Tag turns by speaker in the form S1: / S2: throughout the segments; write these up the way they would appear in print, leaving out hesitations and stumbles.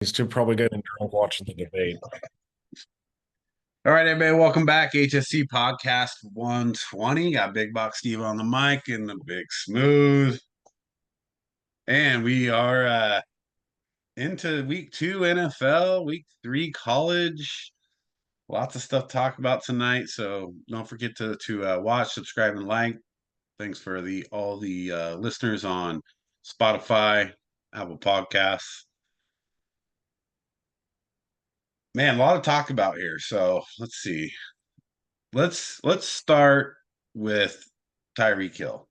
S1: He's too probably getting drunk watching the debate.
S2: All right, everybody, welcome back. HSC Podcast 120. Got Big Box Steve on the mic and the Big Smooth. And we are into week 2 NFL, week 3 college. Lots of stuff to talk about tonight. So don't forget to watch, subscribe, and like. Thanks for the all the listeners on Spotify, Apple Podcasts. Man, a lot to talk about here. So let's see. Let's start with Tyreek Hill.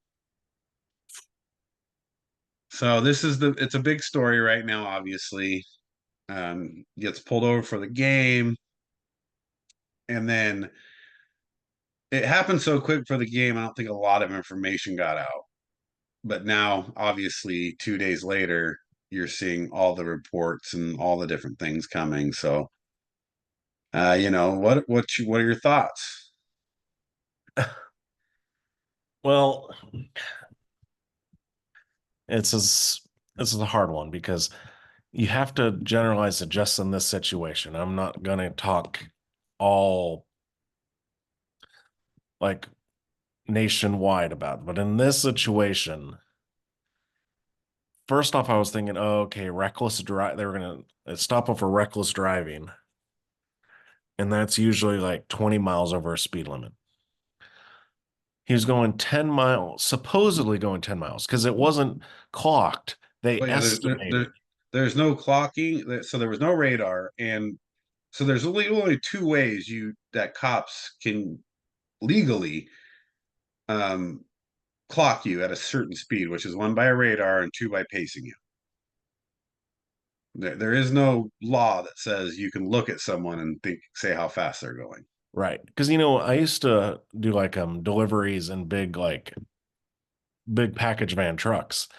S2: So it's a big story right now, obviously. Gets pulled over for the game, and then it happened so quick for the game, I don't think a lot of information got out. But now, obviously, 2 days later, you're seeing all the reports and all the different things coming. So what are your thoughts?
S1: Well, it's as this is a hard one because you have to generalize it just in this situation. I'm not gonna talk all like nationwide about it, but in this situation, first off, I was thinking, oh, okay, reckless drive. They were gonna stop him for reckless driving, and that's usually like 20 miles over a speed limit. He was going 10 miles, supposedly going 10 miles, because it wasn't clocked. They
S2: But yeah,
S1: estimated.
S2: there's no clocking, so there was no radar, and so there's only two ways you that cops can legally um, clock you at a certain speed, which is one by a radar and two by pacing you. There is no law that says you can look at someone and say how fast they're going.
S1: Right. Because I used to do like deliveries in big package van trucks.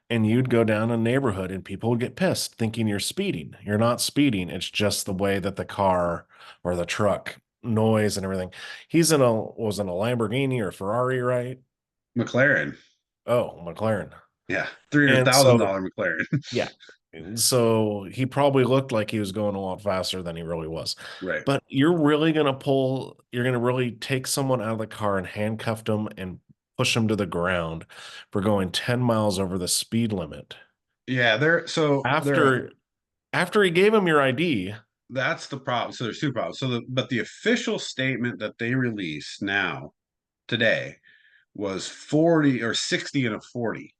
S1: And you'd go down a neighborhood and people would get pissed thinking you're speeding. You're not speeding. It's just the way that the car or the truck noise and everything. He's in a was in a Lamborghini or Ferrari, right?
S2: McLaren,
S1: Oh, McLaren.
S2: yeah, three hundred
S1: And
S2: thousand
S1: so
S2: dollar McLaren,
S1: yeah. So he probably looked like he was going a lot faster than he really was.
S2: right?
S1: But you're going to really take someone out of the car and handcuff them and push them to the ground for going 10 miles over the speed limit.
S2: Yeah, they're
S1: After after he gave him your ID,
S2: that's the problem. So there's two problems. But the official statement that they released now today was 40 or 60 and a 40.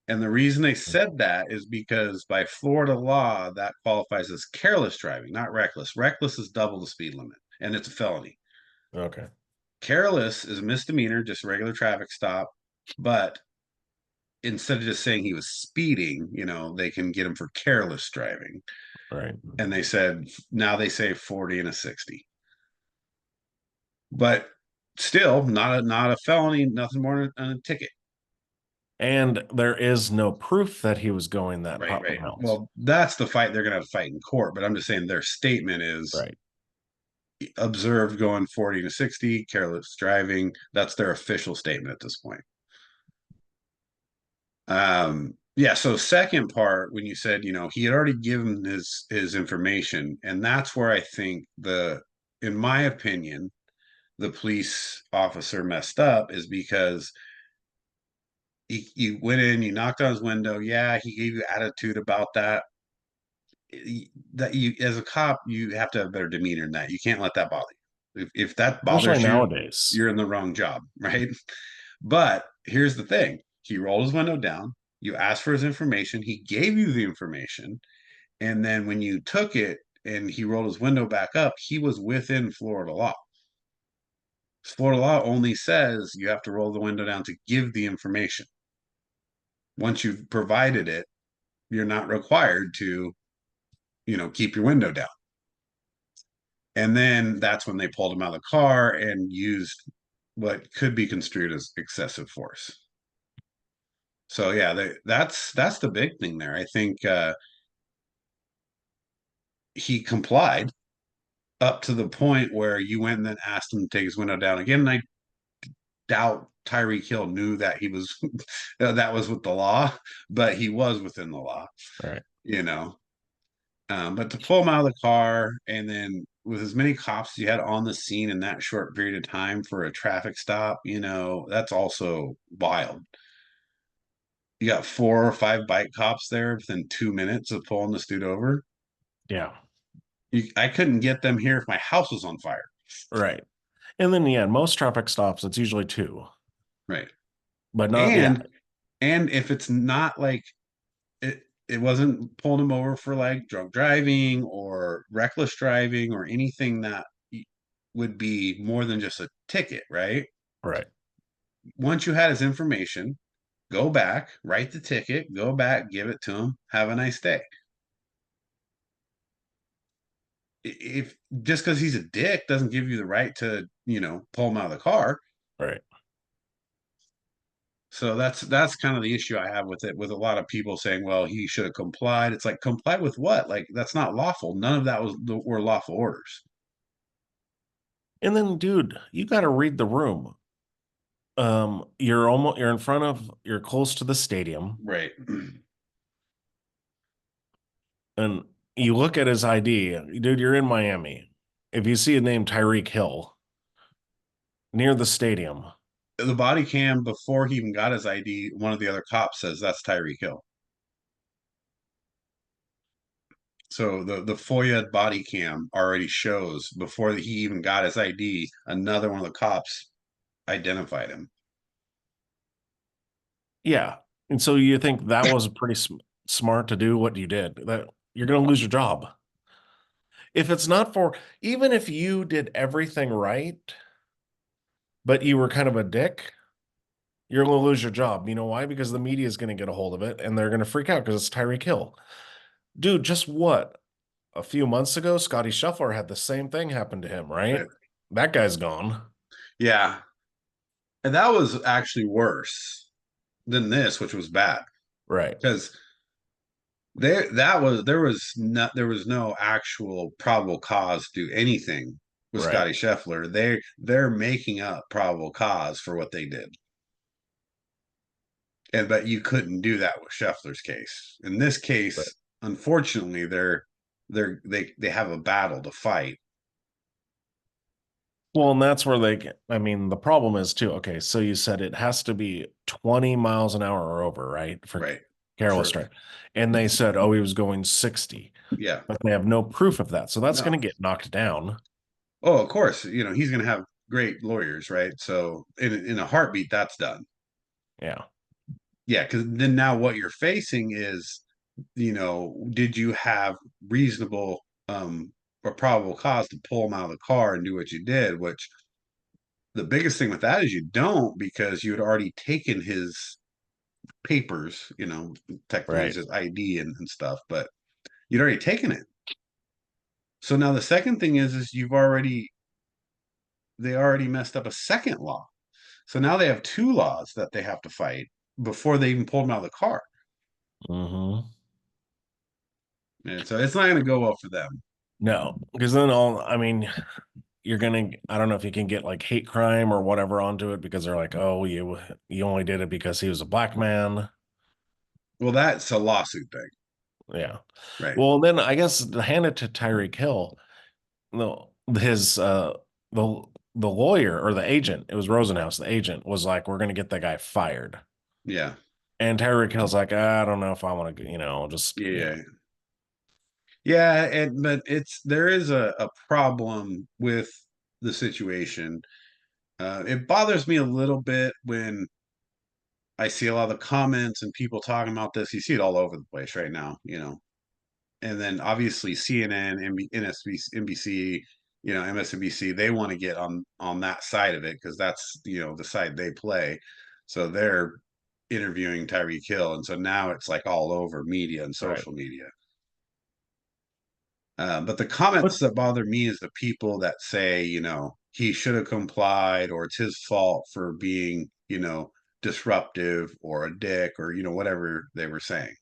S2: And the reason they said that is because by Florida law, that qualifies as careless driving, not reckless. Reckless is double the speed limit, and it's a felony.
S1: okay,
S2: Careless is a misdemeanor, just a regular traffic stop. But instead of just saying he was speeding, they can get him for careless driving.
S1: right.
S2: And they said now they say 40 and a 60. But still not a felony, nothing more than a ticket.
S1: And there is no proof that he was going that
S2: Right, right.
S1: miles.
S2: Well, that's the fight they're gonna have to fight in court. But I'm just saying their statement is
S1: Right.
S2: observed going 40 to 60, careless driving. That's their official statement at this point. Yeah, so second part, when you said, he had already given his information, and that's where I think in my opinion, the police officer messed up is because you went in, you knocked on his window. Yeah, he gave you attitude about that. That you, as a cop, you have to have better demeanor than that. You can't let that bother you. If that
S1: Especially
S2: bothers you,
S1: nowadays.
S2: you're in the wrong job, right? But here's the thing: he rolled his window down. You asked for his information. He gave you the information, and then when you took it and he rolled his window back up, he was within Florida law. Florida law only says you have to roll the window down to give the information. Once you've provided it, you're not required to, keep your window down. And then that's when they pulled him out of the car and used what could be construed as excessive force. So yeah, that's the big thing there. I think he complied up to the point where you went and then asked him to take his window down again. And I doubt Tyreek Hill knew that he was that was with the law, but he was within the law,
S1: Right.
S2: you know. But to pull him out of the car, and then with as many cops as you had on the scene in that short period of time for a traffic stop, that's also wild. You got 4 or 5 bike cops there within 2 minutes of pulling this dude over.
S1: Yeah.
S2: I couldn't get them here if my house was on fire.
S1: Right. And then, yeah, most traffic stops, it's usually two,
S2: Right.
S1: but not, yeah.
S2: And if it's not like it wasn't pulling him over for like drunk driving or reckless driving or anything that would be more than just a ticket, right?
S1: Right.
S2: Once you had his information, go back, write the ticket, go back, give it to him, have a nice day. If just because he's a dick doesn't give you the right to, pull him out of the car.
S1: Right.
S2: So that's kind of the issue I have with it, with a lot of people saying, well, he should have complied. It's like, comply with what? Like, that's not lawful. None of that were lawful orders.
S1: And then, dude, you got to read the room. You're close to the stadium,
S2: Right.
S1: and you look at his ID, dude, you're in Miami. If you see a name Tyreek Hill near the stadium,
S2: The body cam before he even got his ID, one of the other cops says that's Tyreek Hill. So the FOIA body cam already shows before he even got his ID, another one of the cops identified him.
S1: yeah. And so you think that was pretty smart to do what you did? That you're going to lose your job. If it's not for, even if you did everything right, but you were kind of a dick, you're going to lose your job. You know why? Because the media is going to get a hold of it and they're going to freak out because it's Tyreek Hill. Dude, just what? A few months ago, Scotty Scheffler had the same thing happen to him, right?
S2: Right.
S1: That guy's gone.
S2: Yeah. And that was actually worse than this, which was bad
S1: Right.
S2: because there was no actual probable cause to do anything with
S1: Right.
S2: Scotty Scheffler. They're making up probable cause for what they did. And but you couldn't do that with Scheffler's case. In this
S1: Right.
S2: case, unfortunately, they have a battle to fight.
S1: Well, and that's where they get, I mean, the problem is too, okay, so you said it has to be 20 miles an hour or over, right? For
S2: Right.
S1: careless
S2: For
S1: drive. And they said, oh, he was going 60,
S2: yeah.
S1: but they have no proof of that. So that's going
S2: No.
S1: to get knocked down.
S2: Oh, of course, he's going to have great lawyers, right? So in a heartbeat, that's done.
S1: Yeah.
S2: Yeah, because then now what you're facing is, did you have reasonable or probable cause to pull him out of the car and do what you did? Which the biggest thing with that is you don't, because you had already taken his papers, technically it's
S1: Right.
S2: his ID and stuff, but you'd already taken it. So now the second thing is they already messed up a second law. So now they have two laws that they have to fight before they even pulled him out of the car.
S1: Mm-hmm.
S2: And so it's not going to go well for them.
S1: No, because then I mean, I don't know if you can get like hate crime or whatever onto it because they're like, oh, you only did it because he was a black man.
S2: Well, that's a lawsuit thing,
S1: Yeah.
S2: right?
S1: Well, then I guess to hand it to Tyreek Hill, no, his the lawyer or the agent, it was Rosenhaus, the agent was like, we're gonna get that guy fired.
S2: Yeah,
S1: And Tyreek Hill's like, I don't know if I want to, just
S2: yeah, yeah. But there is a problem with the situation. It bothers me a little bit when I see a lot of the comments and people talking about this. You see it all over the place right now, and then obviously CNN, NBC, MSNBC, they want to get on that side of it because that's the side they play. So they're interviewing Tyreek Hill, and so now it's like all over media and
S1: right.
S2: social media. But the
S1: But
S2: comments that bother me is the people that say, he should have complied, or it's his fault for being, disruptive or a dick, or whatever they were saying.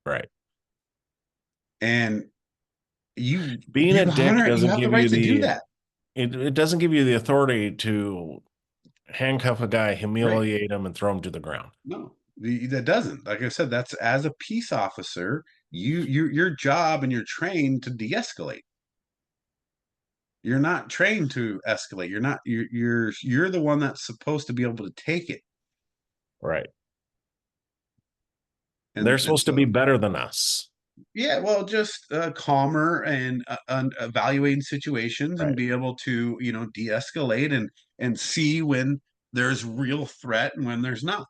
S1: right.
S2: And you
S1: Being a
S2: you
S1: dick
S2: honor you
S1: doesn't
S2: have the
S1: give
S2: right
S1: you
S2: to do that.
S1: it doesn't give you the authority to handcuff a guy,
S2: Right.
S1: humiliate him, and throw him to the ground.
S2: No, that doesn't. Like I said, that's as a peace officer, Your job and you're trained to de-escalate. You're not trained to escalate. You're not you're the one that's supposed to be able to take it.
S1: Right. They're
S2: And
S1: supposed to be
S2: so
S1: better than us.
S2: yeah, well, just calmer and evaluating situations and
S1: Right.
S2: be able to, de-escalate and see when there's real threat and when there's not.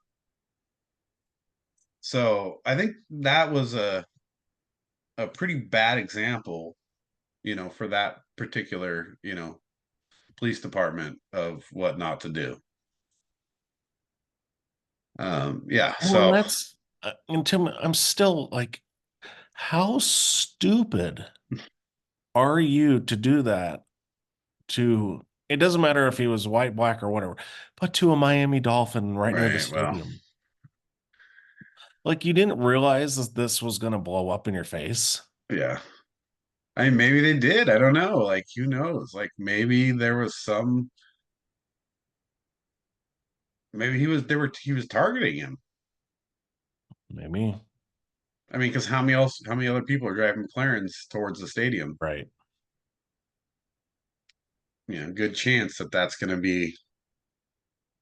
S2: So I think that was a pretty bad example, for that particular, police department of what not to do. Yeah,
S1: Well, and
S2: so
S1: that's and Tim, I'm still like, how stupid are you to do that to, it doesn't matter if he was white, black, or whatever, but to a Miami Dolphin right near the
S2: right, well,
S1: stadium. Like you didn't realize that this was going to blow up in your face.
S2: yeah. I mean, maybe they did. I don't know. Like, who knows? Like, maybe there was some. Maybe he was targeting him.
S1: Maybe.
S2: I mean, because how many other people are driving McLarens towards the stadium?
S1: Right.
S2: Good chance that that's going to be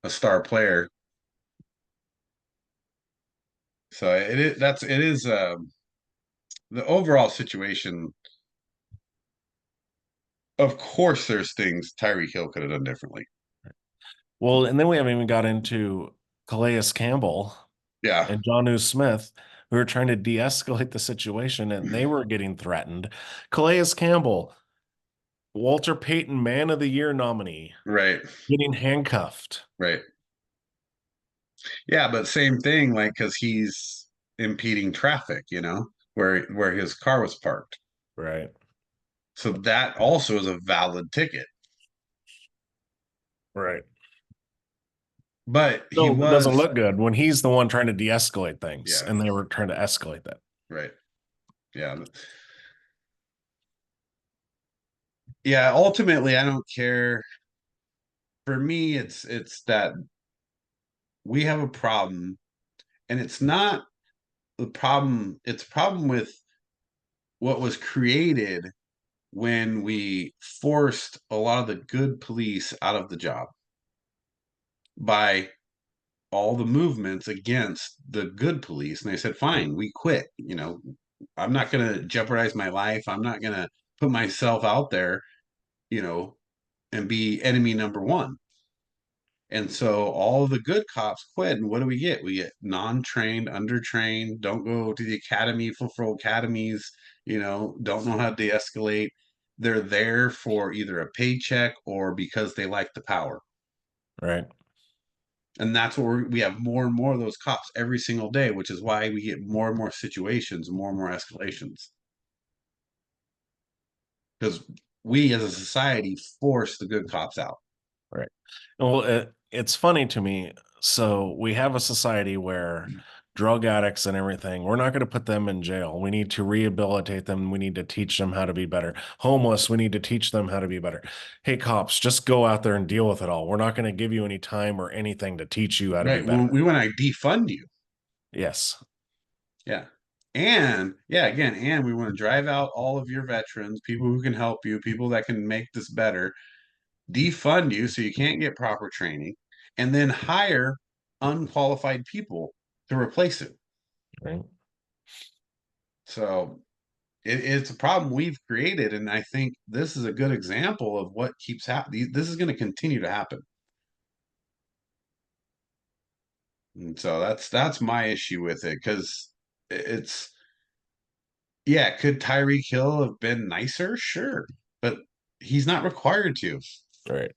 S2: a star player. So it is the overall situation. Of course, there's things Tyreek Hill could have done differently.
S1: Well, and then we haven't even got into Calais Campbell
S2: Yeah,
S1: and John Smith, who were trying to de-escalate the situation and they were getting threatened. Calais Campbell, Walter Payton Man of the Year nominee,
S2: right,
S1: getting handcuffed.
S2: right. Yeah, but same thing, like because he's impeding traffic, where his car was parked.
S1: Right.
S2: So that also is a valid ticket.
S1: Right.
S2: But he
S1: Still doesn't
S2: was,
S1: look good when he's the one trying to de-escalate things
S2: yeah,
S1: and they were trying to escalate that.
S2: right. Yeah. Yeah, ultimately I don't care. For me, it's that we have a problem, and it's not the problem, it's a problem with what was created when we forced a lot of the good police out of the job by all the movements against the good police. And they said, fine, we quit. I'm not going to jeopardize my life. I'm not going to put myself out there, you know, and be enemy number one. And so all of the good cops quit. And what do we get? We get non-trained, undertrained, don't go to the academy, fulfill academies, don't know how to de-escalate. They're there for either a paycheck or because they like the power.
S1: Right.
S2: And that's what we have more and more of those cops every single day, which is why we get more and more situations, more and more escalations. Because we as a society force the good cops out.
S1: Right. Well, it's funny to me. So we have a society where drug addicts and everything, we're not going to put them in jail. We need to rehabilitate them. We need to teach them how to be better. Homeless, we need to teach them how to be better. Hey, cops, just go out there and deal with it all. We're not going to give you any time or anything to teach you how to be
S2: Right. We
S1: better.
S2: want to defund you.
S1: Yes.
S2: Yeah. And yeah, again, and we want to drive out all of your veterans, people who can help you, people that can make this better, defund you so you can't get proper training, and then hire unqualified people to replace it.
S1: Right.
S2: So it's a problem we've created. And I think this is a good example of what keeps happening. This is going to continue to happen. And so that's my issue with it because it's yeah, could Tyreek Hill have been nicer? Sure. But he's not required to.
S1: Right.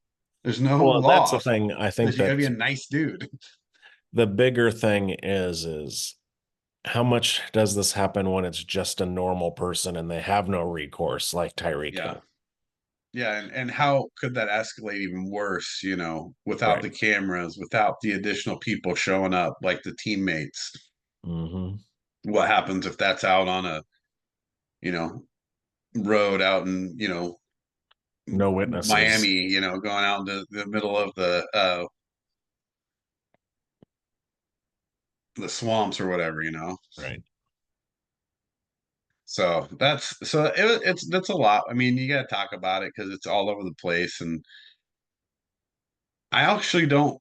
S2: There's no
S1: Well, that's the
S2: law
S1: thing. I
S2: that
S1: think
S2: you gotta be a
S1: that
S2: nice dude.
S1: the bigger thing is how much does this happen when it's just a normal person and they have no recourse like Tyreek
S2: Yeah.
S1: Hill?
S2: Yeah, and how could that escalate even worse, without
S1: Right.
S2: the cameras, without the additional people showing up, like the teammates?
S1: Hmm.
S2: What happens if that's out on a, you know, road out in,
S1: No
S2: Miami,
S1: witnesses.
S2: going out into the middle of the swamps or whatever?
S1: Right.
S2: It's that's a lot. I mean, you got to talk about it because it's all over the place. And I actually don't.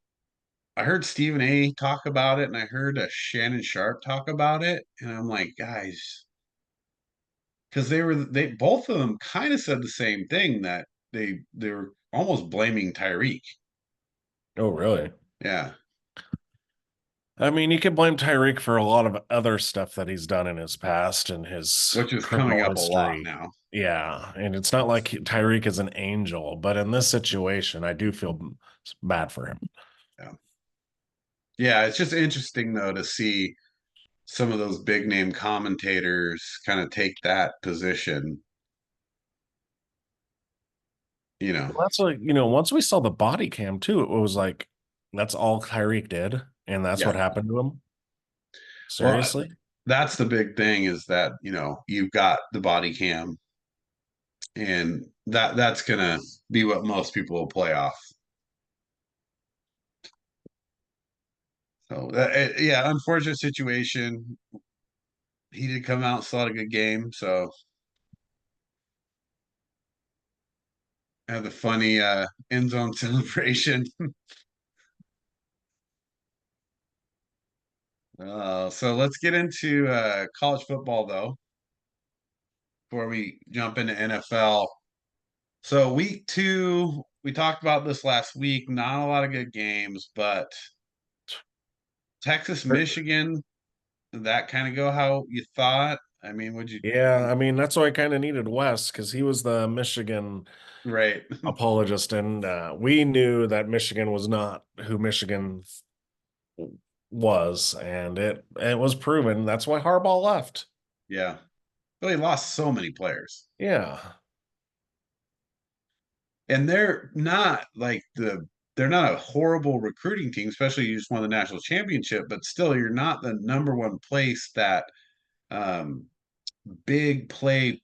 S2: I heard Stephen A. talk about it, and I heard Shannon Sharp talk about it, and I'm like, guys, because they both of them kind of said the same thing that they were almost blaming Tyreek.
S1: Oh, really?
S2: Yeah,
S1: I mean, you could blame Tyreek for a lot of other stuff that he's done in his past and his
S2: which is coming
S1: criminal
S2: up a lot
S1: history.
S2: now.
S1: Yeah, and it's not like Tyreek is an angel, but in this situation, I do feel bad for him.
S2: Yeah, yeah. It's just interesting though to see some of those big name commentators kind of take that position. You know,
S1: Well, that's like, once we saw the body cam too, it was like that's all Tyreek did, and that's
S2: yeah.
S1: what happened to him.
S2: Well,
S1: Seriously?
S2: that's the big thing is that you've got the body cam, and that's gonna be what most people will play off. So yeah, unfortunate situation. He did come out, still had a good game. So had the funny end zone celebration. So let's get into college football though before we jump into NFL. So week two, we talked about this last week. Not a lot of good games, but Texas, Michigan, did that kind of go how you thought? I mean, would you
S1: Yeah, I mean, that's why I kind of needed Wes because he was the Michigan
S2: right?
S1: apologist, and we knew that Michigan was not who Michigan was, and it was proven. That's why Harbaugh left.
S2: Yeah. Well, he lost so many players.
S1: Yeah,
S2: And they're not a horrible recruiting team, especially you just won the national championship, but still you're not the number one place that um big players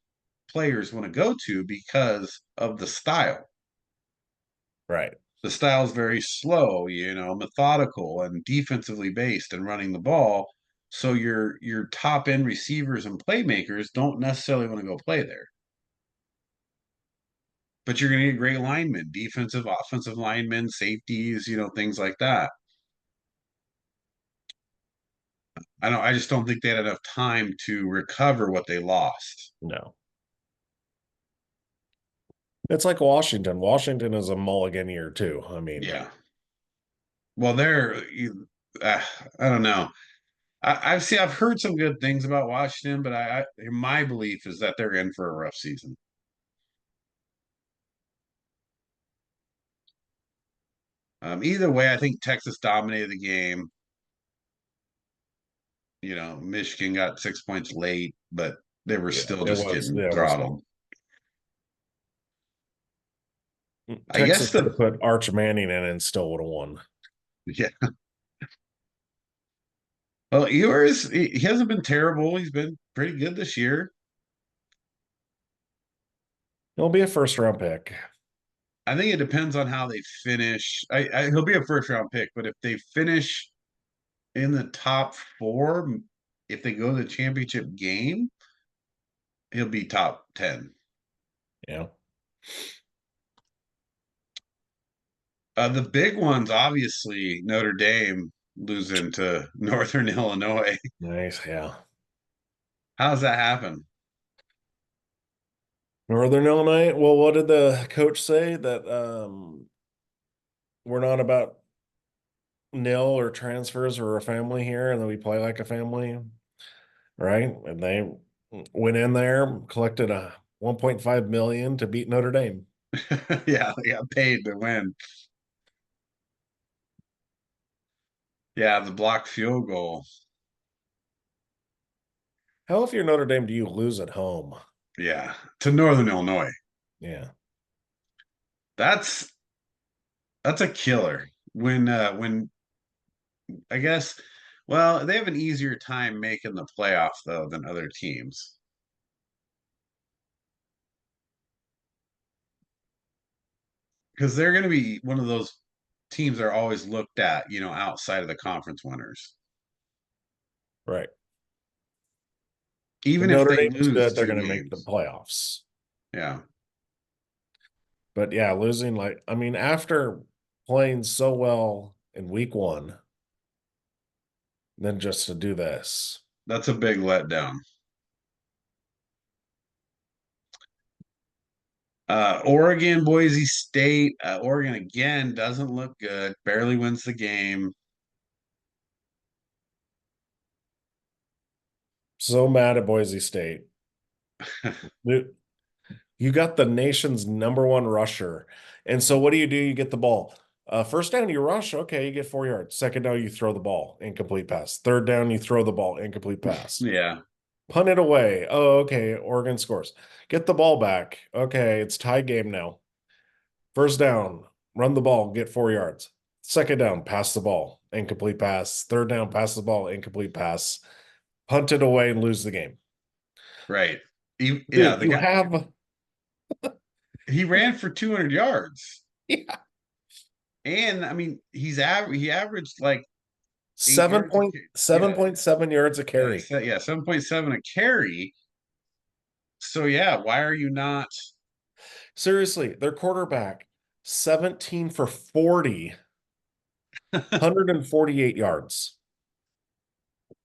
S2: want to go to because of the style.
S1: right.
S2: The style is very slow, methodical and defensively based and running the ball. So your top end receivers and playmakers don't necessarily want to go play there. But you're going to get great linemen, defensive, offensive linemen, safeties, things like that. I just don't think they had enough time to recover what they lost.
S1: No, it's like Washington. Washington is a mulligan year too. I mean,
S2: Yeah. Well, uh, I don't know. I've heard some good things about Washington, but my belief is that they're in for a rough season. Either way, I think Texas dominated the game. Michigan got 6 points late, but they were
S1: yeah,
S2: still
S1: it
S2: just
S1: was.
S2: getting
S1: Yeah, it was.
S2: throttled. I
S1: Texas
S2: guess
S1: could have put Arch Manning in and still would have won.
S2: yeah. Well, he hasn't been terrible. He's been pretty good this year.
S1: He'll be a first round pick.
S2: I think it depends on how they finish. He'll be a first round pick, but if they finish in the top four, if they go to the championship game, he'll be top 10.
S1: Yeah,
S2: The big ones, obviously, Notre Dame losing to Northern Illinois.
S1: nice. Yeah,
S2: How does that happen?
S1: Northern Illinois. Well, what did the coach say that we're not about nil or transfers or a family here, and then we play like a family, right? And they went in there, collected a 1.5 million to beat Notre Dame.
S2: Yeah, they got paid to win. Yeah, the blocked field goal.
S1: How if you're Notre Dame do you lose at home?
S2: Yeah, to Northern Illinois.
S1: Yeah,
S2: That's a killer. When I guess, well, they have an easier time making the playoff though than other teams because they're going to be one of those teams that are always looked at, outside of the conference winners.
S1: right.
S2: Even if
S1: Notre
S2: they
S1: Dame's
S2: lose
S1: good, they're
S2: two
S1: going to make the
S2: games.
S1: playoffs.
S2: Yeah.
S1: But yeah, losing like I mean, after playing so well in week one, then just to do this.
S2: That's a big letdown. Oregon, Boise State. Oregon again doesn't look good. Barely wins the game.
S1: So mad at Boise State. Dude, you got the nation's number one rusher. And so what do? You get the ball. First down, you rush. Okay, you get 4 yards. Second down, you throw the ball. Incomplete pass. Third down, you throw the ball. Incomplete pass.
S2: Yeah.
S1: Punt it away. Oh, okay. Oregon scores. Get the ball back. Okay, it's tie game now. First down, run the ball, get 4 yards. Second down, pass the ball. Incomplete pass. Third down, pass the ball. Incomplete pass. Punt it away and lose the game.
S2: Right. Yeah,
S1: Dude,
S2: the
S1: you
S2: guy
S1: have
S2: he ran for 200 yards.
S1: yeah,
S2: And I mean, he averaged like 8
S1: seven
S2: yards a
S1: point
S2: carry.
S1: seven
S2: Yeah.
S1: point seven yards a
S2: Yeah,
S1: carry.
S2: yeah, 7.7 a carry. So yeah, why are you not?
S1: Seriously, their quarterback, 17 for 40, 148 yards.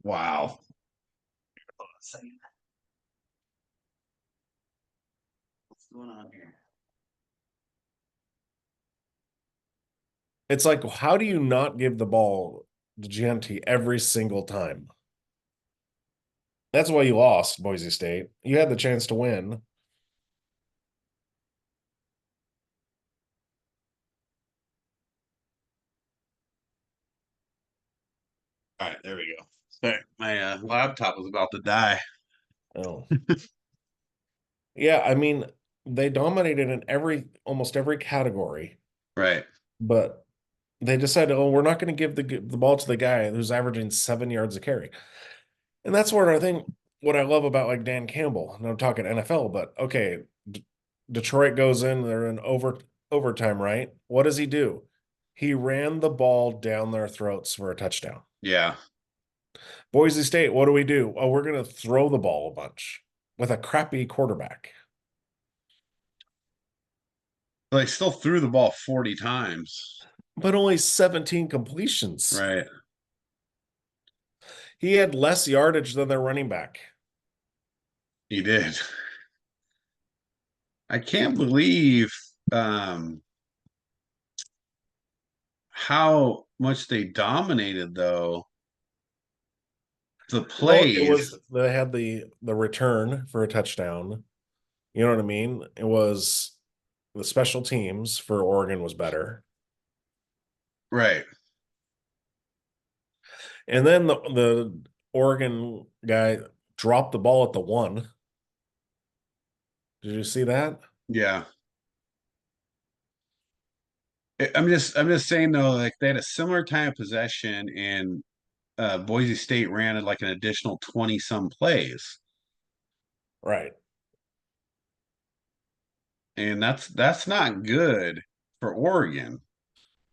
S2: Wow. What's going on here?
S1: It's like, how do you not give the ball to GNT every single time? That's why you lost, Boise State. You had the chance to win.
S2: All right, there we go. Sorry, my laptop was about to die.
S1: Oh. Yeah, I mean, they dominated in almost every category,
S2: Right.
S1: but they decided, oh, we're not going to give the ball to the guy who's averaging 7 yards a carry. And that's what I think what I love about like Dan Campbell. And I'm talking NFL, but okay, Detroit goes in, they're in overtime, right? What does he do? He ran the ball down their throats for a touchdown.
S2: Yeah.
S1: Boise State, what do we do? Oh, we're going to throw the ball a bunch with a crappy quarterback,
S2: They still threw the ball 40 times.
S1: but only 17 completions.
S2: Right.
S1: He had less yardage than their running back.
S2: He did. I can't believe um how much they dominated though. The
S1: Well, it
S2: plays.
S1: was they had the return for a touchdown. You know what I mean? It was the special teams for Oregon was better.
S2: Right.
S1: And then the Oregon guy dropped the ball at the 1. Did you see that?
S2: Yeah. I'm just saying though, like they had a similar time of possession and Boise State ran it like an additional 20 some plays.
S1: Right.
S2: And that's not good for Oregon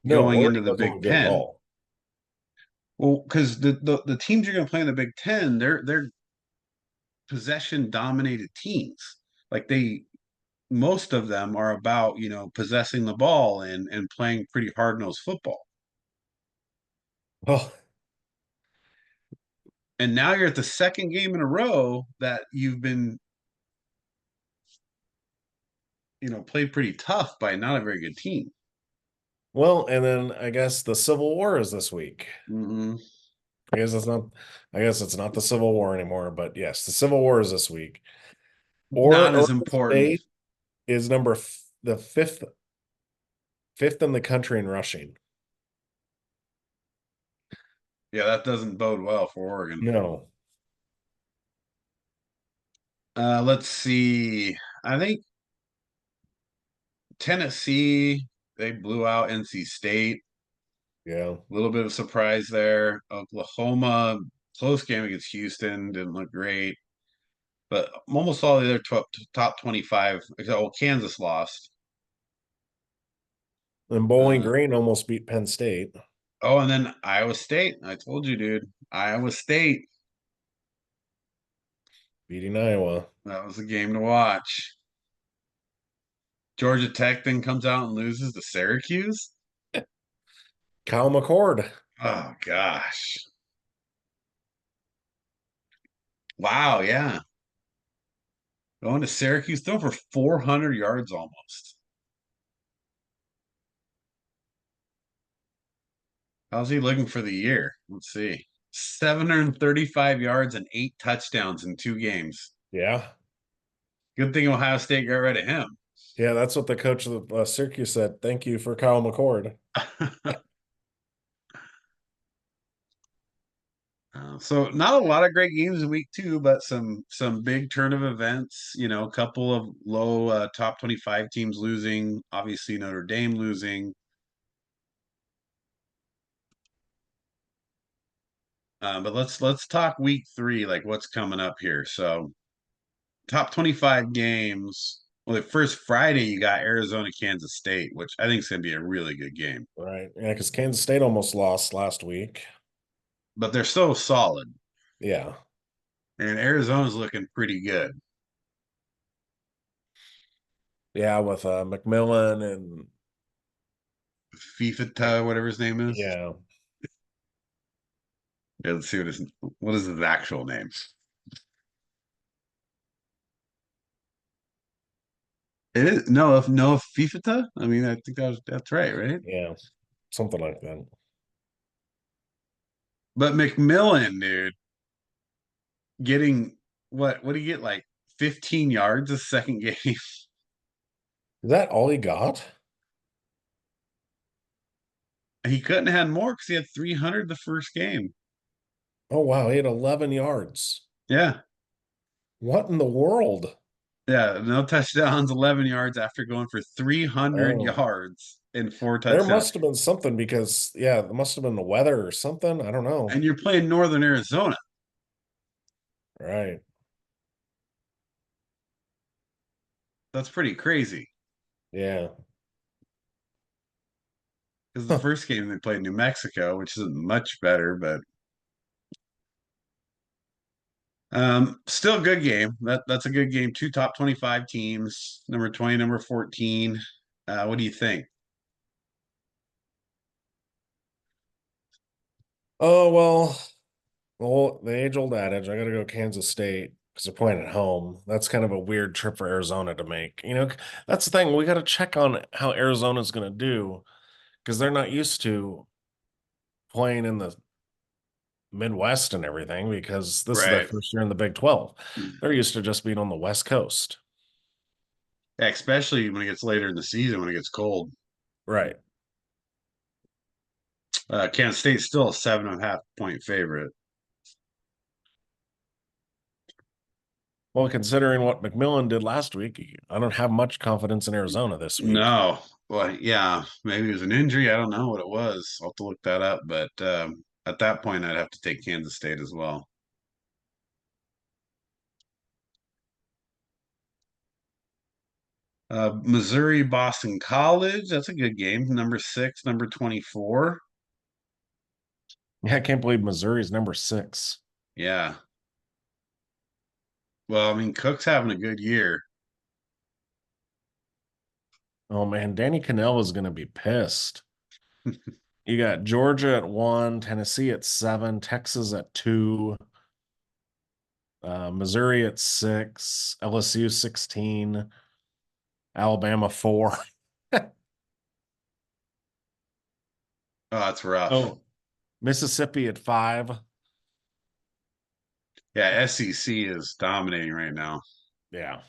S1: No,
S2: going into
S1: Oregon
S2: the
S1: doesn't
S2: Big
S1: look good at
S2: Ten.
S1: all.
S2: Well, because the teams you're going to play in the Big Ten, they're possession dominated teams. Like they most of them are about possessing the ball and playing pretty hard nosed football.
S1: Oh,
S2: And now you're at the second game in a row that you've been played pretty tough by not a very good team.
S1: well, and then I guess the Civil War is this week.
S2: Mm-hmm.
S1: I guess it's not the Civil War anymore, but yes, the Civil War is this week. Or
S2: Not as
S1: Oregon
S2: important.
S1: State is the fifth in the country in rushing.
S2: Yeah, that doesn't bode well for Oregon.
S1: No.
S2: Let's see. I think Tennessee, they blew out NC State.
S1: Yeah.
S2: A little bit of surprise there. Oklahoma, close game against Houston, didn't look great. But almost all the other top 25, except Kansas lost.
S1: And Bowling
S2: Uh,
S1: Green almost beat Penn State.
S2: oh, and then Iowa State. I told you, dude. Iowa State.
S1: beating Iowa.
S2: That was a game to watch. Georgia Tech then comes out and loses to Syracuse.
S1: Kyle McCord.
S2: Oh gosh. Wow, yeah. Going to Syracuse, throw for 400 yards almost. How's he looking for the year? Let's see. 735 yards and 8 touchdowns in 2 games.
S1: Yeah.
S2: Good thing Ohio State got rid of him.
S1: Yeah, that's what the coach of the Syracuse said. Thank you for Kyle McCord.
S2: So not a lot of great games in week 2, but some big turn of events. A couple of low top 25 teams losing. Obviously Notre Dame losing. But let's talk week 3, like what's coming up here. So top 25 games. Well, the first Friday you got Arizona, Kansas State, which I think is going to be a really good game.
S1: Right. Yeah, because Kansas State almost lost last week.
S2: But they're so solid,
S1: Yeah.
S2: and Arizona's looking pretty good.
S1: Yeah, with McMillan and
S2: FIFA, whatever his name is.
S1: yeah.
S2: Yeah, let's see what is his actual name. It is no FIFA. I mean, I think that's right, right?
S1: Yeah. Something like that.
S2: But McMillan, dude, getting what do you get, like 15 yards a second game?
S1: Is that all he got?
S2: He couldn't have had more because he had 300 the first game.
S1: Oh wow, he had 11 yards.
S2: Yeah.
S1: What in the world?
S2: Yeah, no touchdowns, 11 yards after going for 300
S1: Oh,
S2: yards and 4
S1: there
S2: touchdowns.
S1: must have been something because yeah, it must have been the weather or something. I don't know.
S2: And you're playing Northern Arizona.
S1: Right.
S2: That's pretty crazy.
S1: Yeah.
S2: Because the
S1: Huh.
S2: first game they played New Mexico, which isn't much better, but still a good game. That's a good game. 2 top 25 teams, number 20, number 14. What do you think?
S1: Oh well, the age-old adage, I gotta go Kansas State because they're playing at home. That's kind of a weird trip for Arizona to make. That's the thing. We got to check on how Arizona's gonna do because they're not used to playing in the Midwest and everything because this is their
S2: Right.
S1: first year in the Big 12. They're used to just being on the West Coast.
S2: Yeah, especially when it gets later in the season when it gets cold.
S1: Right.
S2: Kansas State's still a 7.5 point favorite.
S1: Well, considering what McMillan did last week, I don't have much confidence in Arizona this week.
S2: No, well, yeah, maybe it was an injury. I don't know what it was. I'll have to look that up. But at that point, I'd have to take Kansas State as well. Missouri Boston College. That's a good game. Number 6, number 24.
S1: Yeah, I can't believe Missouri's number 6.
S2: Yeah. Well, I mean, Cook's having a good year.
S1: Oh man, Danny Cannell is going to be pissed. You got Georgia at 1, Tennessee at 7, Texas at 2, Missouri at 6, LSU 16, Alabama 4.
S2: Oh, that's rough.
S1: Oh, Mississippi at 5.
S2: Yeah, SEC is dominating right now.
S1: Yeah.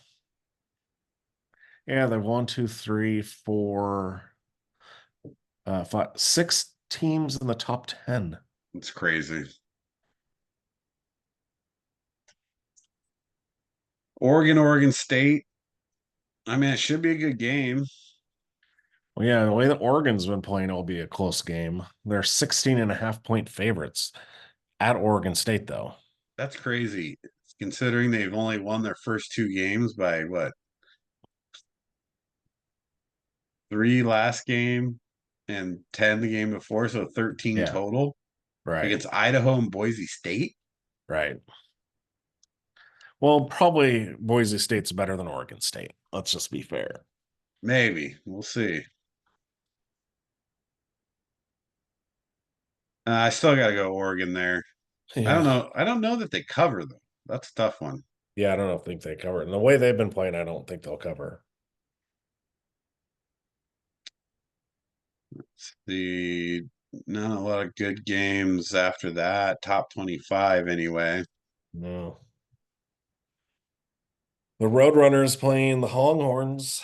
S1: Yeah, they're 1, 2, 3, 4, 5, 6 teams in the top 10.
S2: It's crazy. Oregon State. I mean, it should be a good game.
S1: Well, yeah, the way that Oregon's been playing, it'll be a close game. They're 16.5 point favorites at Oregon State, though.
S2: That's crazy, considering they've only won their first 2 games by what, 3 last game and 10 the game before, so 13
S1: Yeah,
S2: total
S1: right,
S2: against Idaho and Boise State.
S1: right. Well, probably Boise State's better than Oregon State. Let's just be fair.
S2: Maybe. We'll see. I still got to go Oregon there. I don't
S1: Yeah.
S2: know. I don't know that they cover though. That's a tough one.
S1: Yeah, I don't think they cover it. And the way they've been playing, I don't think they'll cover.
S2: The Not a lot of good games after that. Top 25 anyway.
S1: No. The Roadrunners playing the Longhorns.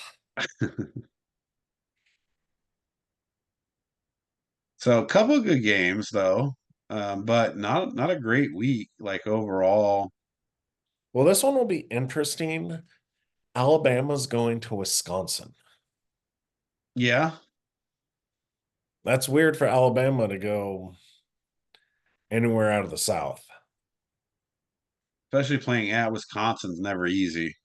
S2: So a couple of good games though, but not a great week like overall.
S1: Well, this one will be interesting. Alabama's going to Wisconsin.
S2: Yeah,
S1: That's weird for Alabama to go anywhere out of the South.
S2: especially playing at Wisconsin's never easy.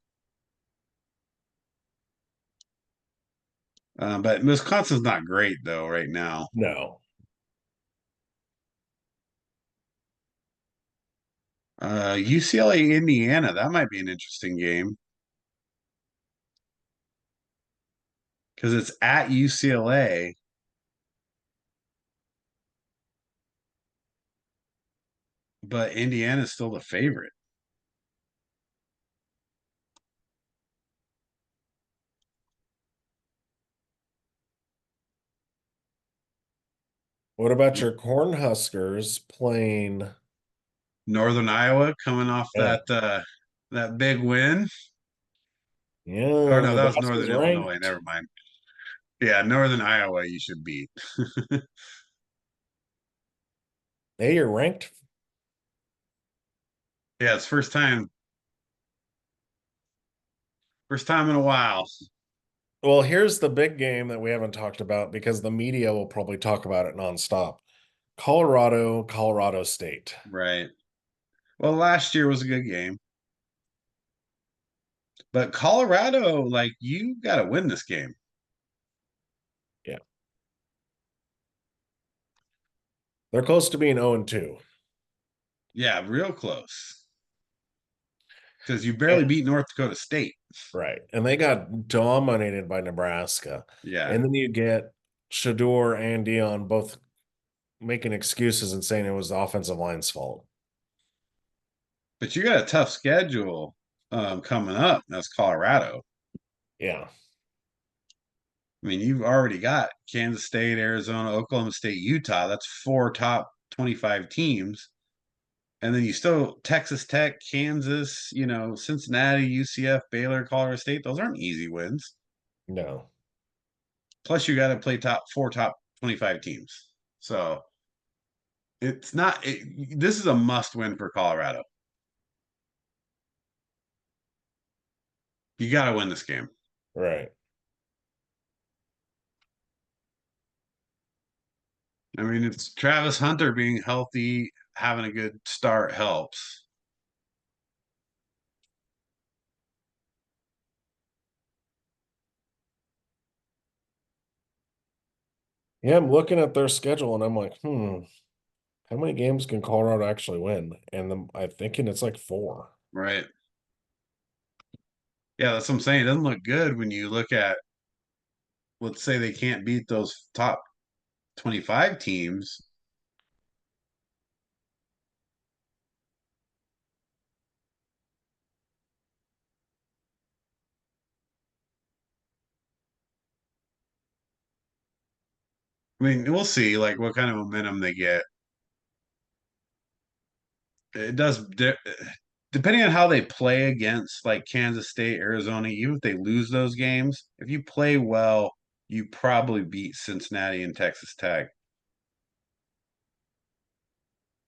S2: But Wisconsin's not great though right now.
S1: No.
S2: UCLA Indiana, that might be an interesting game because it's at UCLA, but Indiana's still the favorite.
S1: What about your Cornhuskers playing?
S2: Northern Iowa coming off
S1: Yeah.
S2: that big win. Or
S1: Yeah,
S2: no, that was
S1: Nebraska's
S2: Northern Illinois.
S1: ranked.
S2: Never mind. Yeah, Northern Iowa you should beat.
S1: Hey, you're ranked.
S2: Yeah, it's first time in a while.
S1: Well, here's the big game that we haven't talked about because the media will probably talk about it nonstop. Colorado, Colorado State.
S2: Right. Well, last year was a good game. But Colorado, like you got to win this game.
S1: Yeah. They're close to being 0-2.
S2: Yeah, real close. Because you barely
S1: And,
S2: beat North Dakota State.
S1: right. And they got dominated by Nebraska.
S2: Yeah.
S1: And then you get Shador and Dion both making excuses and saying it was the offensive line's fault.
S2: But you got a tough schedule coming up. That's Colorado.
S1: Yeah.
S2: I mean, you've already got Kansas State, Arizona, Oklahoma State, Utah. That's four top 25 teams. And then you still Texas Tech, Kansas, Cincinnati, UCF, Baylor, Colorado State. Those aren't easy wins.
S1: No.
S2: Plus, you got to play top 25 teams. So it's not. This is a must win for Colorado. You got to win this game.
S1: Right.
S2: I mean, it's Travis Hunter being healthy, having a good start helps.
S1: Yeah, I'm looking at their schedule and I'm like, how many games can Colorado actually win? And I'm thinking it's like 4.
S2: Right. Yeah, that's what I'm saying. It doesn't look good when you look at, let's say they can't beat those top 25 teams. I mean, we'll see like what kind of momentum they get. It does depending on how they play against like Kansas State, Arizona, even if they lose those games, if you play well, you probably beat Cincinnati and Texas Tech.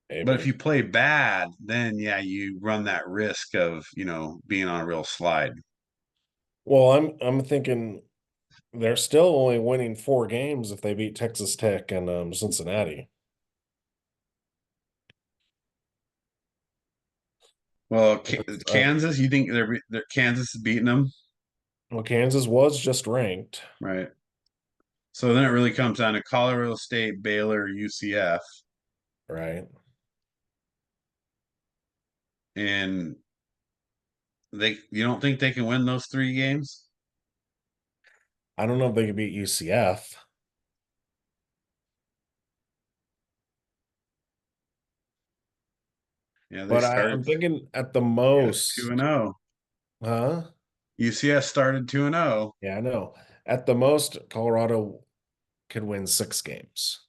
S2: But if
S1: Maybe.
S2: you play bad, then yeah, you run that risk of, being on a real slide.
S1: Well, I'm thinking they're still only winning 4 games if they beat Texas Tech and Cincinnati.
S2: Well,
S1: Uh,
S2: Kansas, you think they're Kansas is beating them,
S1: well, Kansas was just ranked,
S2: right? So then it really comes down to Colorado State, Baylor, UCF,
S1: right?
S2: and You don't think they can win those 3 games?
S1: I don't know if they could beat UCF,
S2: Yeah, they
S1: but
S2: started.
S1: I'm thinking at the
S2: Yes, 2-0.
S1: most, huh?
S2: UCS started 2-0.
S1: Yeah, I know. At the most, Colorado could win 6 games.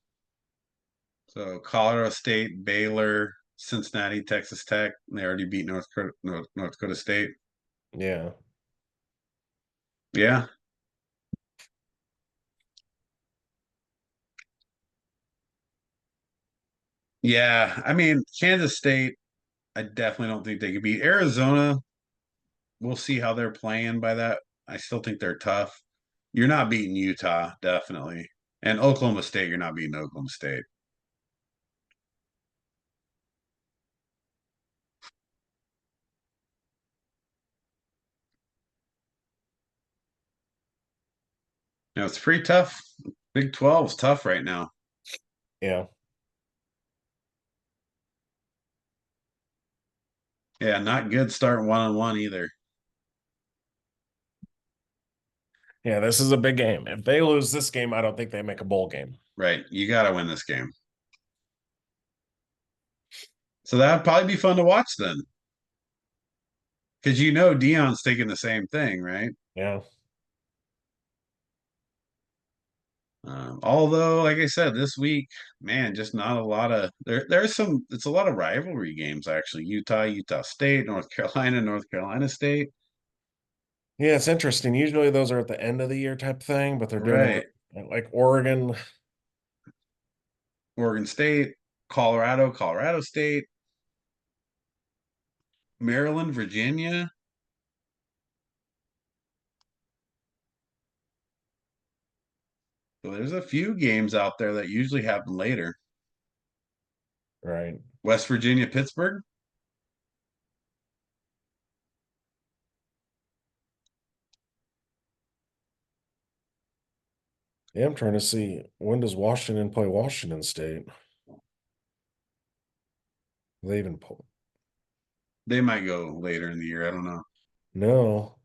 S2: So Colorado State, Baylor, Cincinnati, Texas Tech. They already beat North Dakota State.
S1: Yeah.
S2: Yeah. Yeah. I mean, Kansas State, I definitely don't think they could beat Arizona. We'll see how they're playing by that. I still think they're tough. You're not beating Utah, definitely. And Oklahoma State, you're not beating Oklahoma State. It's pretty tough. Big 12 is tough right now.
S1: Yeah.
S2: Yeah, not good starting 1-1 either.
S1: Yeah, this is a big game. If they lose this game, I don't think they make a bowl game.
S2: Right. You got to win this game. So that'd probably be fun to watch then. Because Dion's thinking the same thing, right?
S1: Yeah.
S2: Although, like I said, this week, man, just not a lot of There's some. It's a lot of rivalry games actually. Utah State, North Carolina, North Carolina State.
S1: Yeah, it's interesting. Usually those are at the end of the year type thing, but they're doing them
S2: Right.
S1: like Oregon.
S2: Oregon State, Colorado State, Maryland, Virginia. So there's a few games out there that usually happen later.
S1: Right.
S2: West Virginia, Pittsburgh.
S1: Yeah, I'm trying to see when does Washington play Washington State? They even pull.
S2: They might go later in the year. I don't know.
S1: No,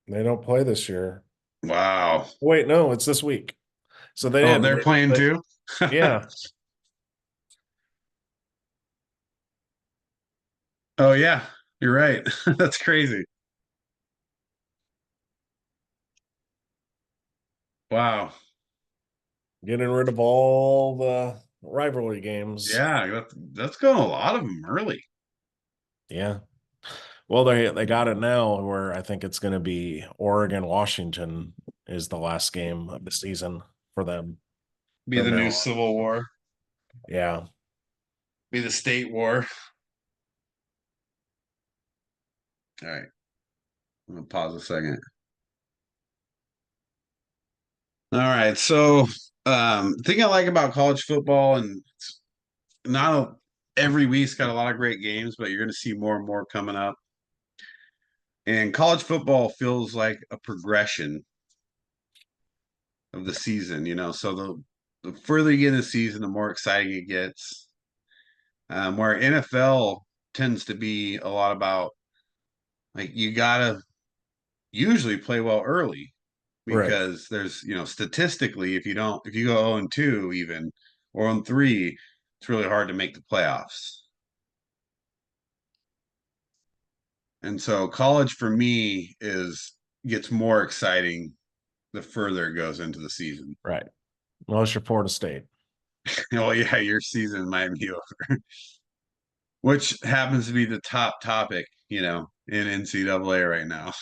S1: they don't play this year.
S2: Wow.
S1: Wait, no, it's this week. So they
S2: Oh,
S1: did.
S2: they're playing too?
S1: Yeah.
S2: Oh yeah, you're right. That's crazy. Wow.
S1: Getting rid of all the rivalry games.
S2: Yeah, that's going a lot of them early.
S1: Yeah. Well, they got it now where I think it's going to be Oregon Washington is the last game of the season for them
S2: Be
S1: from
S2: the
S1: now
S2: new
S1: on.
S2: Civil War.
S1: Yeah.
S2: Be the state war. All right. I'm gonna pause a second. All right. So thing I like about college football, and it's not every week's got a lot of great games, but you're gonna see more and more coming up. And college football feels like a progression of the season, So the further you get in the season, the more exciting it gets. Where NFL tends to be a lot about like you gotta usually play well early
S1: Right.
S2: because there's statistically if you go 0-2 even or on 3, it's really hard to make the playoffs. And so college for me is gets more exciting the further it goes into the season.
S1: Right. Unless you're Florida State.
S2: Oh yeah, your season might be over, which happens to be the top topic, in NCAA right now.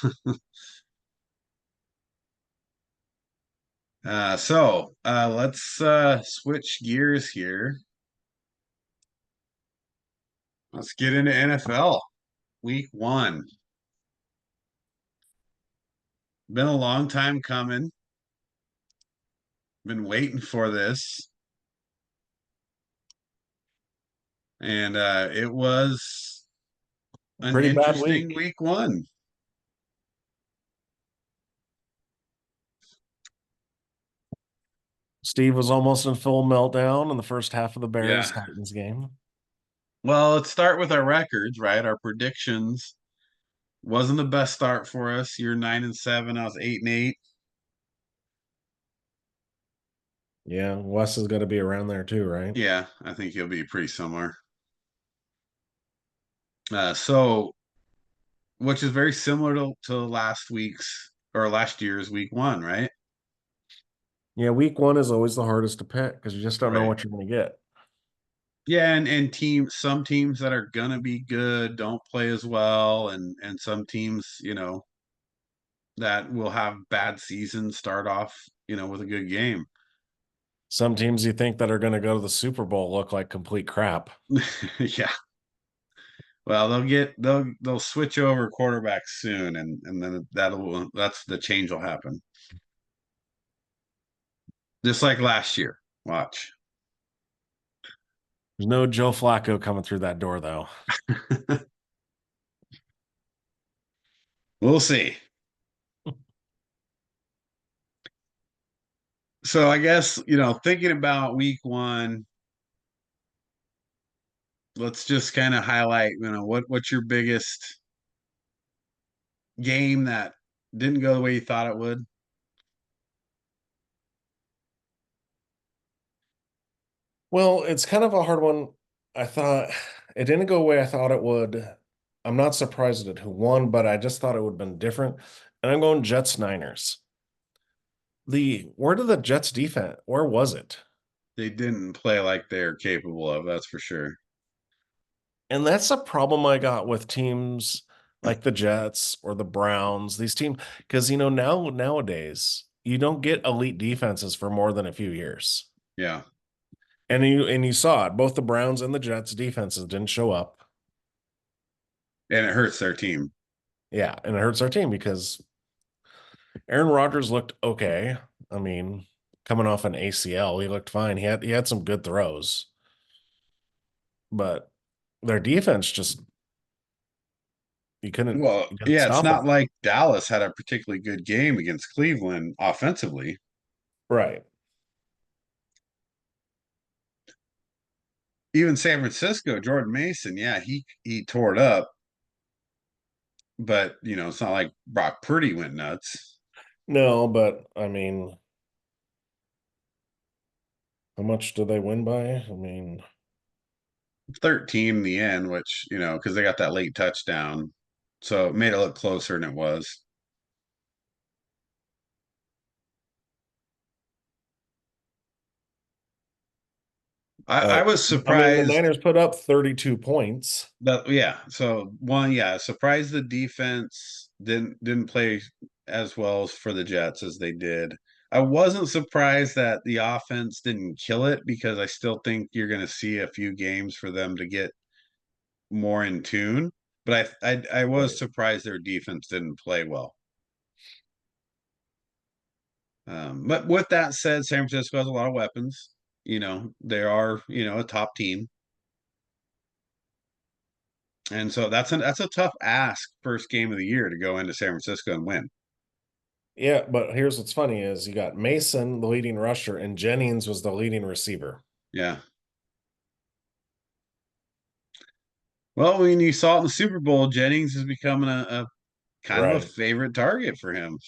S2: Let's switch gears here. Let's get into NFL week 1. Been a long time coming. Been waiting for this. And it was an
S1: Pretty bad
S2: interesting
S1: week.
S2: week 1.
S1: Steve was almost in full meltdown in the first half of the
S2: Yeah.
S1: Bears Titans game.
S2: Well, let's start with our records, right? Our predictions. Wasn't the best start for us. You're 9-7. I was 8-8.
S1: Yeah, Wes is going to be around there too, right?
S2: Yeah, I think he'll be pretty similar. So, which is very similar to last week's or last year's week one, right?
S1: Yeah, week one is always the hardest to pick because you just don't know
S2: Right.
S1: what you're going to get.
S2: Yeah, and some teams that are gonna be good don't play as well, and some teams, that will have bad seasons start off, with a good game.
S1: Some teams you think that are going to go to the Super Bowl look like complete crap.
S2: Yeah. Well, they'll switch over quarterbacks soon, and then that's the change will happen. Just like last year. Watch.
S1: There's no Joe Flacco coming through that door, though.
S2: We'll see. So I guess, thinking about week one, let's just kind of highlight, what's your biggest game that didn't go the way you thought it would?
S1: Well, it's kind of a hard one. I thought it didn't go away. I thought it would. I'm not surprised at who won, but I just thought it would have been different. And I'm going Jets Niners. Where did the Jets defense? Where was it?
S2: They didn't play like they're capable of, that's for sure.
S1: And that's a problem I got with teams like the Jets or the Browns. These teams, because nowadays you don't get elite defenses for more than a few years.
S2: Yeah.
S1: And you saw it. Both the Browns and the Jets defenses didn't show up.
S2: And it hurts their team.
S1: Yeah, and it hurts our team because Aaron Rodgers looked okay. I mean, coming off an ACL, he looked fine. He had some good throws, but their defense just you couldn't
S2: Well,
S1: you couldn't
S2: yeah, it's
S1: stop
S2: not
S1: them.
S2: like Dallas had a particularly good game against Cleveland offensively.
S1: Right.
S2: Even San Francisco, Jordan Mason, yeah, he tore it up, but it's not like Brock Purdy went nuts.
S1: No, but I mean, how much do they win by? I mean,
S2: 13 in the end, which, because they got that late touchdown. So it made it look closer than it was. I
S1: uh,
S2: was
S1: I mean, the
S2: surprised
S1: Niners put up 32 points.
S2: that, yeah. So one, yeah, surprised the defense didn't play as well as for the Jets as they did. I wasn't surprised that the offense didn't kill it because I still think you're going to see a few games for them to get more in tune. But I was
S1: Right.
S2: surprised their defense didn't play well. But with that said, San Francisco has a lot of weapons. They are, a top team. And so that's a tough ask first game of the year to go into San Francisco and win.
S1: Yeah, but here's what's funny is you got Mason, the leading rusher, and Jennings was the leading receiver.
S2: Yeah. Well, when you saw it in the Super Bowl, Jennings is becoming a kind of a
S1: Right.
S2: favorite target for him.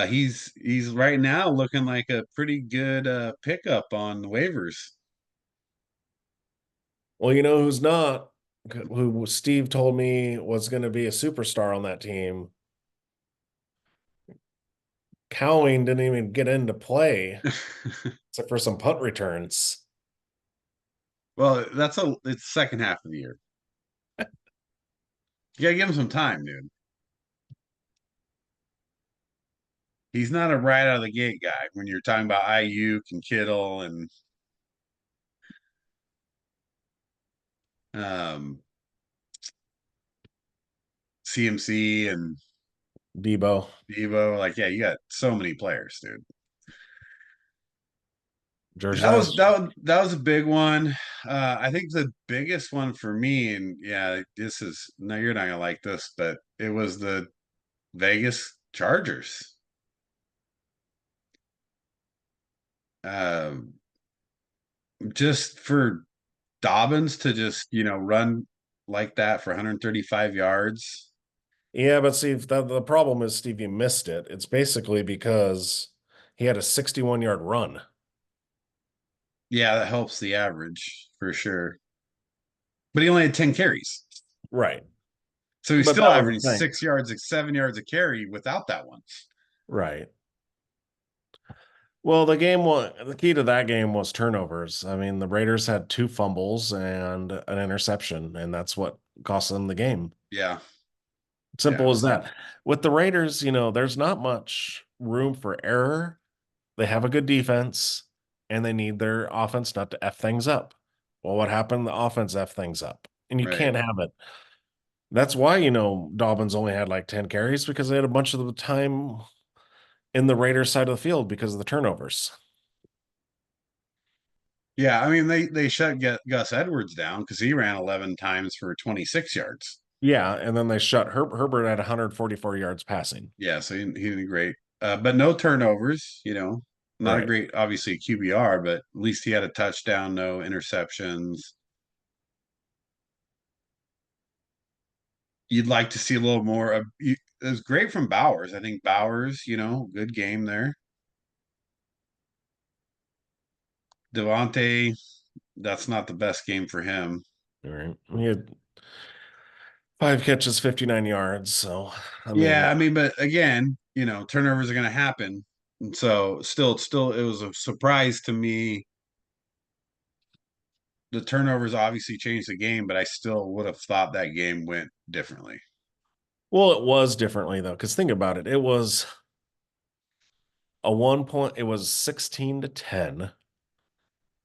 S2: He's right now looking like a pretty good pickup on the waivers.
S1: Well, you know who's not, who Steve told me was going to be a superstar on that team. Cowing didn't even get into play except for some punt returns.
S2: Well, it's second half of the year. You gotta give him some time, dude. He's not a right out of the gate guy when you're talking about IU and Kittle and um, CMC and
S1: Debo,
S2: Devo. Like, yeah, you got so many players, dude. That was
S1: Jersey.
S2: that was a big one. I think the biggest one for me, and yeah, this is no, you're not gonna like this, but it was the Vegas Chargers. Just for Dobbins to just run. like that for 135 yards.
S1: Yeah, but see, the problem is Stevie missed it. It's basically because he had a 61-yard run.
S2: Yeah, that helps the average for sure. But he only had 10 carries.
S1: Right.
S2: So he's
S1: But
S2: still
S1: that was
S2: averaging
S1: the thing.
S2: 6 yards, 7 yards a carry without that one.
S1: Right. Well, the key to that game was turnovers. I mean, the Raiders had two fumbles and an interception, and that's what cost them the game.
S2: Yeah.
S1: Simple
S2: Yeah.
S1: as that. With the Raiders, there's not much room for error. They have a good defense, and they need their offense not to F things up. Well, what happened? The offense F things up, and you
S2: Right.
S1: can't have it. That's why, Dobbins only had like 10 carries because they had a bunch of the time in the Raiders side of the field because of the turnovers.
S2: Yeah. I mean, they shut Gus Edwards down because he ran 11 times for 26 yards.
S1: Yeah, and then they shut Herbert at 144 yards passing.
S2: Yeah. So he did great. But no turnovers, not a
S1: Right.
S2: great, obviously, QBR, but at least he had a touchdown, no interceptions. You'd like to see a little more of it was great from Bowers. I think Bowers, good game there. Devontae, that's not the best game for him.
S1: All right. He had 5 catches, 59 yards. So, I mean,
S2: Yeah, I mean, but again, turnovers are going to happen. And so still, it was a surprise to me. The turnovers obviously changed the game, but I still would have thought that game went differently.
S1: well, it was differently though, because think about it. It was a 1 point, it was 16 to 10,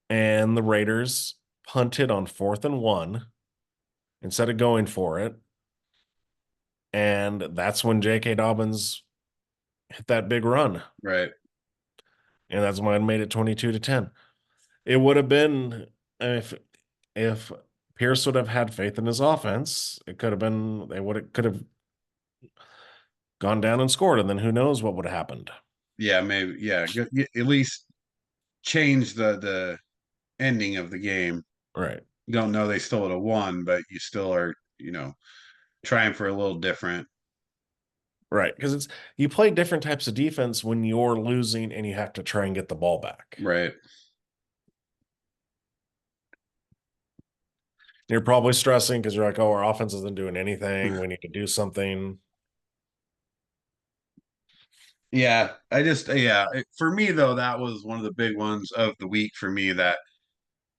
S1: and the Raiders punted on 4th and 1 instead of going for it. And that's when J.K. Dobbins hit that big run.
S2: Right.
S1: And that's when I made it 22 to 10. It would have been if Pierce would have had faith in his offense, it could have been they would have could have gone down and scored, and then who knows what would have happened.
S2: Yeah, maybe. Yeah, at least change the ending of the game.
S1: Right.
S2: You don't know they still would have won, but you still are, trying for a little different.
S1: Right. Because it's you play different types of defense when you're losing and you have to try and get the ball back.
S2: Right.
S1: You're probably stressing because you're like, oh, our offense isn't doing anything. We need to do something.
S2: Yeah, for me though, that was one of the big ones of the week for me that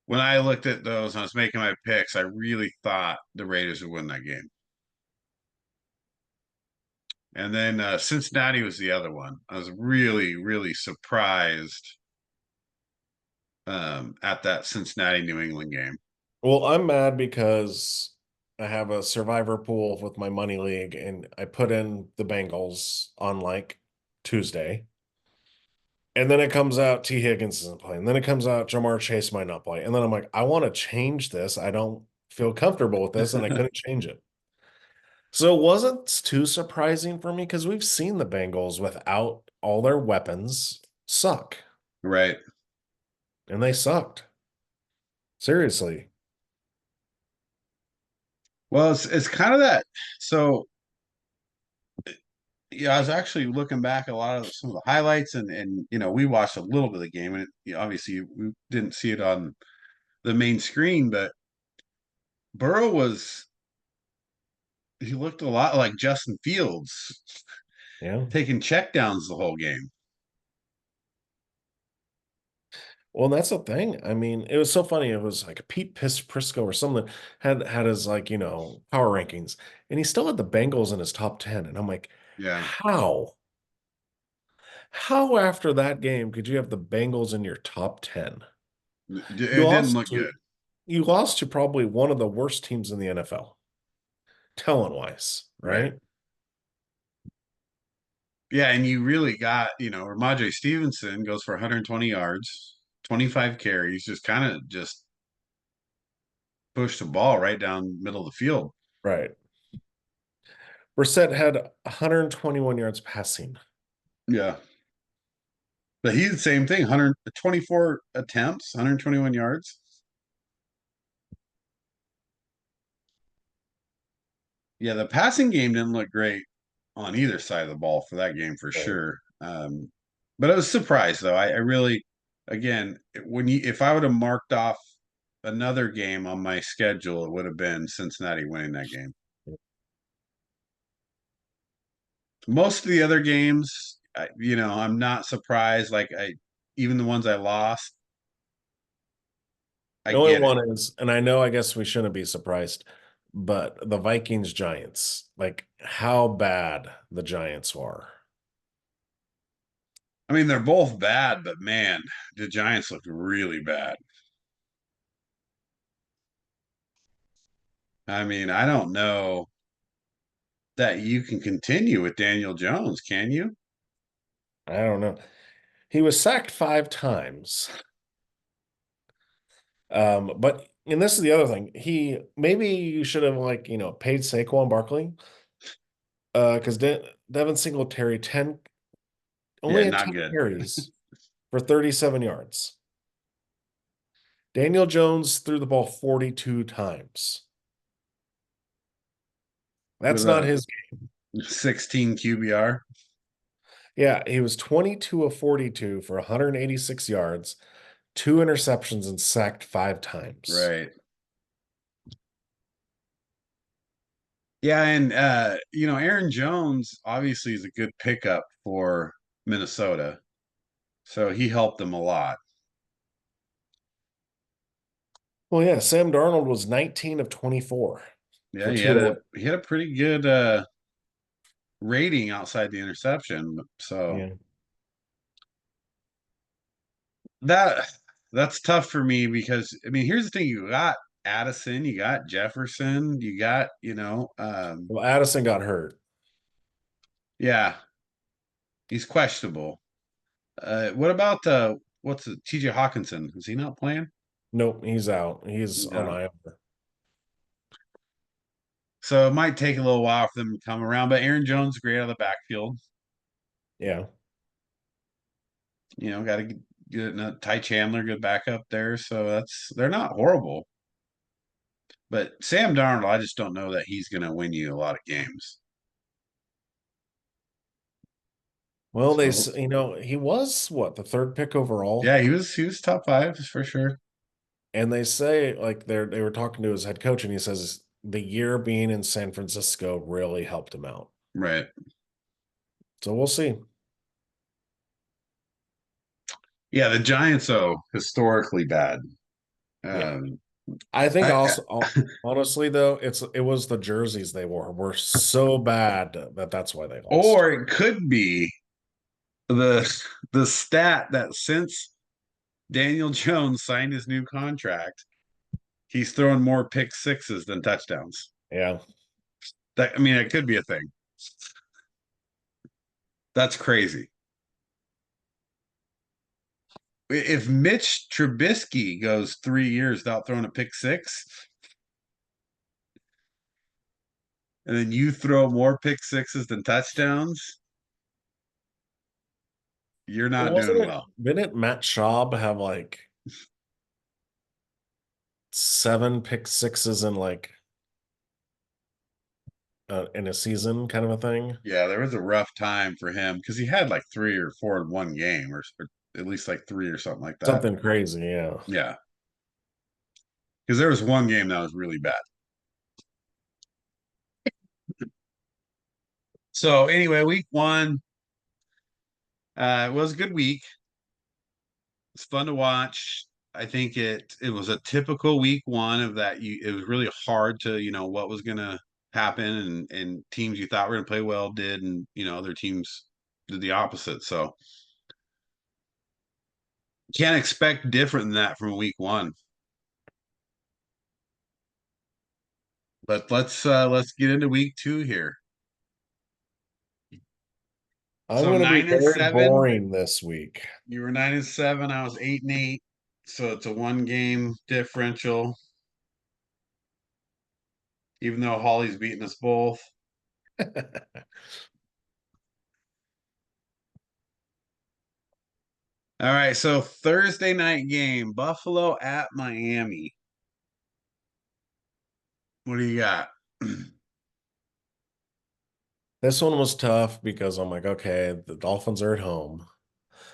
S2: when I looked at those and I was making my picks, I really thought the Raiders would win that game. And then Cincinnati was the other one. I was really, really surprised at that Cincinnati New England game.
S1: Well, I'm mad because I have a survivor pool with my money league and I put in the Bengals on like Tuesday. And then it comes out T. Higgins isn't playing. Then it comes out Jamar Chase might not play. And then I'm like, I want to change this. I don't feel comfortable with this, and I couldn't change it. So it wasn't too surprising for me because we've seen the Bengals without all their weapons suck.
S2: Right.
S1: And they sucked. Seriously.
S2: Well, it's kind of that. So yeah, I was actually looking back at a lot of some of the highlights, and we watched a little bit of the game, and obviously we didn't see it on the main screen, but Burrow he looked a lot like Justin Fields
S1: Yeah.
S2: taking checkdowns the whole game.
S1: Well, that's the thing. I mean, it was so funny. It was like Pete Prisco or someone had his like, power rankings, and he still had the Bengals in his top 10. And I'm like,
S2: Yeah,
S1: how? How after that game could you have the Bengals in your top 10?
S2: it
S1: You
S2: didn't
S1: lost
S2: look good.
S1: to you lost to probably one of the worst teams in the NFL, talent wise,
S2: Right.
S1: right?
S2: Yeah, and you really got, Ramondre Stevenson goes for 120 yards, 25 carries, just kind of just pushed the ball right down middle of the field.
S1: Right. Brissett had 121 yards passing.
S2: Yeah. But he's the same thing, 124 attempts, 121 yards. Yeah, the passing game didn't look great on either side of the ball for that game for
S1: Right.
S2: sure. But I was surprised though. I really, again, if I would have marked off another game on my schedule, it would have been Cincinnati winning that game. Most of the other games, I'm not surprised. Even the ones I lost, I
S1: The only
S2: get it.
S1: one is, and I know, I guess we shouldn't be surprised, but the Vikings Giants, like how bad the Giants were.
S2: I mean, they're both bad, but man, the Giants look really bad. I mean, I don't know that you can continue with Daniel Jones, can you?
S1: I don't know. He was sacked 5 times. But and this is the other thing. He maybe you should have like, paid Saquon Barkley. Because Devin Singletary
S2: Yeah,
S1: only had
S2: not
S1: 10
S2: good.
S1: carries for 37 yards. Daniel Jones threw the ball 42 times. That's
S2: With
S1: not
S2: a
S1: his.
S2: 16 QBR.
S1: Yeah, he was 22 of 42 for 186 yards, 2 interceptions, and sacked 5 times.
S2: Right. Yeah, and Aaron Jones obviously is a good pickup for Minnesota. So he helped them a lot.
S1: Well, yeah, Sam Darnold was 19 of 24
S2: Yeah,
S1: for
S2: he had a
S1: 208.
S2: he had a pretty good rating outside the interception. So
S1: Yeah.
S2: that that's tough for me because I mean, here's the thing: you got Addison, you got Jefferson, you got
S1: Well, Addison got hurt.
S2: yeah, he's questionable. What about what's the TJ Hawkinson? Is he not playing?
S1: Nope, he's out. He's on
S2: No.
S1: IR.
S2: So it might take a little while for them to come around, but Aaron Jones great out of the backfield.
S1: Yeah.
S2: Got to get Ty Chandler good backup there, so they're not horrible. But Sam Darnold, I just don't know that he's going to win you a lot of games.
S1: Well,
S2: So
S1: he was what, the third pick overall?
S2: yeah, he was top five for sure.
S1: And they say like they were talking to his head coach, and he says the year being in San Francisco really helped him out.
S2: Right.
S1: So we'll see.
S2: Yeah, the Giants though historically bad.
S1: Yeah.
S2: Um,
S1: I think
S2: I,
S1: also honestly though, it was the jerseys they were so bad that that's why they lost.
S2: or it could be the the stat that since Daniel Jones signed his new contract, he's throwing more pick sixes than touchdowns.
S1: Yeah.
S2: I mean, it could be a thing. That's crazy. If Mitch Trubisky goes 3 years without throwing a pick six, and then you throw more pick sixes than touchdowns, you're
S1: Well,
S2: not
S1: wasn't
S2: doing
S1: it?
S2: well.
S1: Didn't Matt Schaub have like 7 pick sixes in a season kind of a thing?
S2: Yeah, there was a rough time for him because he had like 3 or 4 in one game, or at least like three or something like that.
S1: Something crazy, yeah.
S2: Yeah, because there was one game that was really bad. So anyway, week one was a good week. It's fun to watch. I think it was a typical week one of that. It was really hard to what was going to happen, and teams you thought were going to play well did, and other teams did the opposite. So can't expect different than that from week one. But let's get into week two here.
S1: I'm
S2: So
S1: going to be
S2: nine and
S1: very
S2: seven.
S1: boring this week.
S2: You were 9-7. I was 8-8. So it's a one game differential. Even though Holly's beating us both. All right. So Thursday night game, Buffalo at Miami. What do you got?
S1: This one was tough because I'm like, okay, the Dolphins are at home.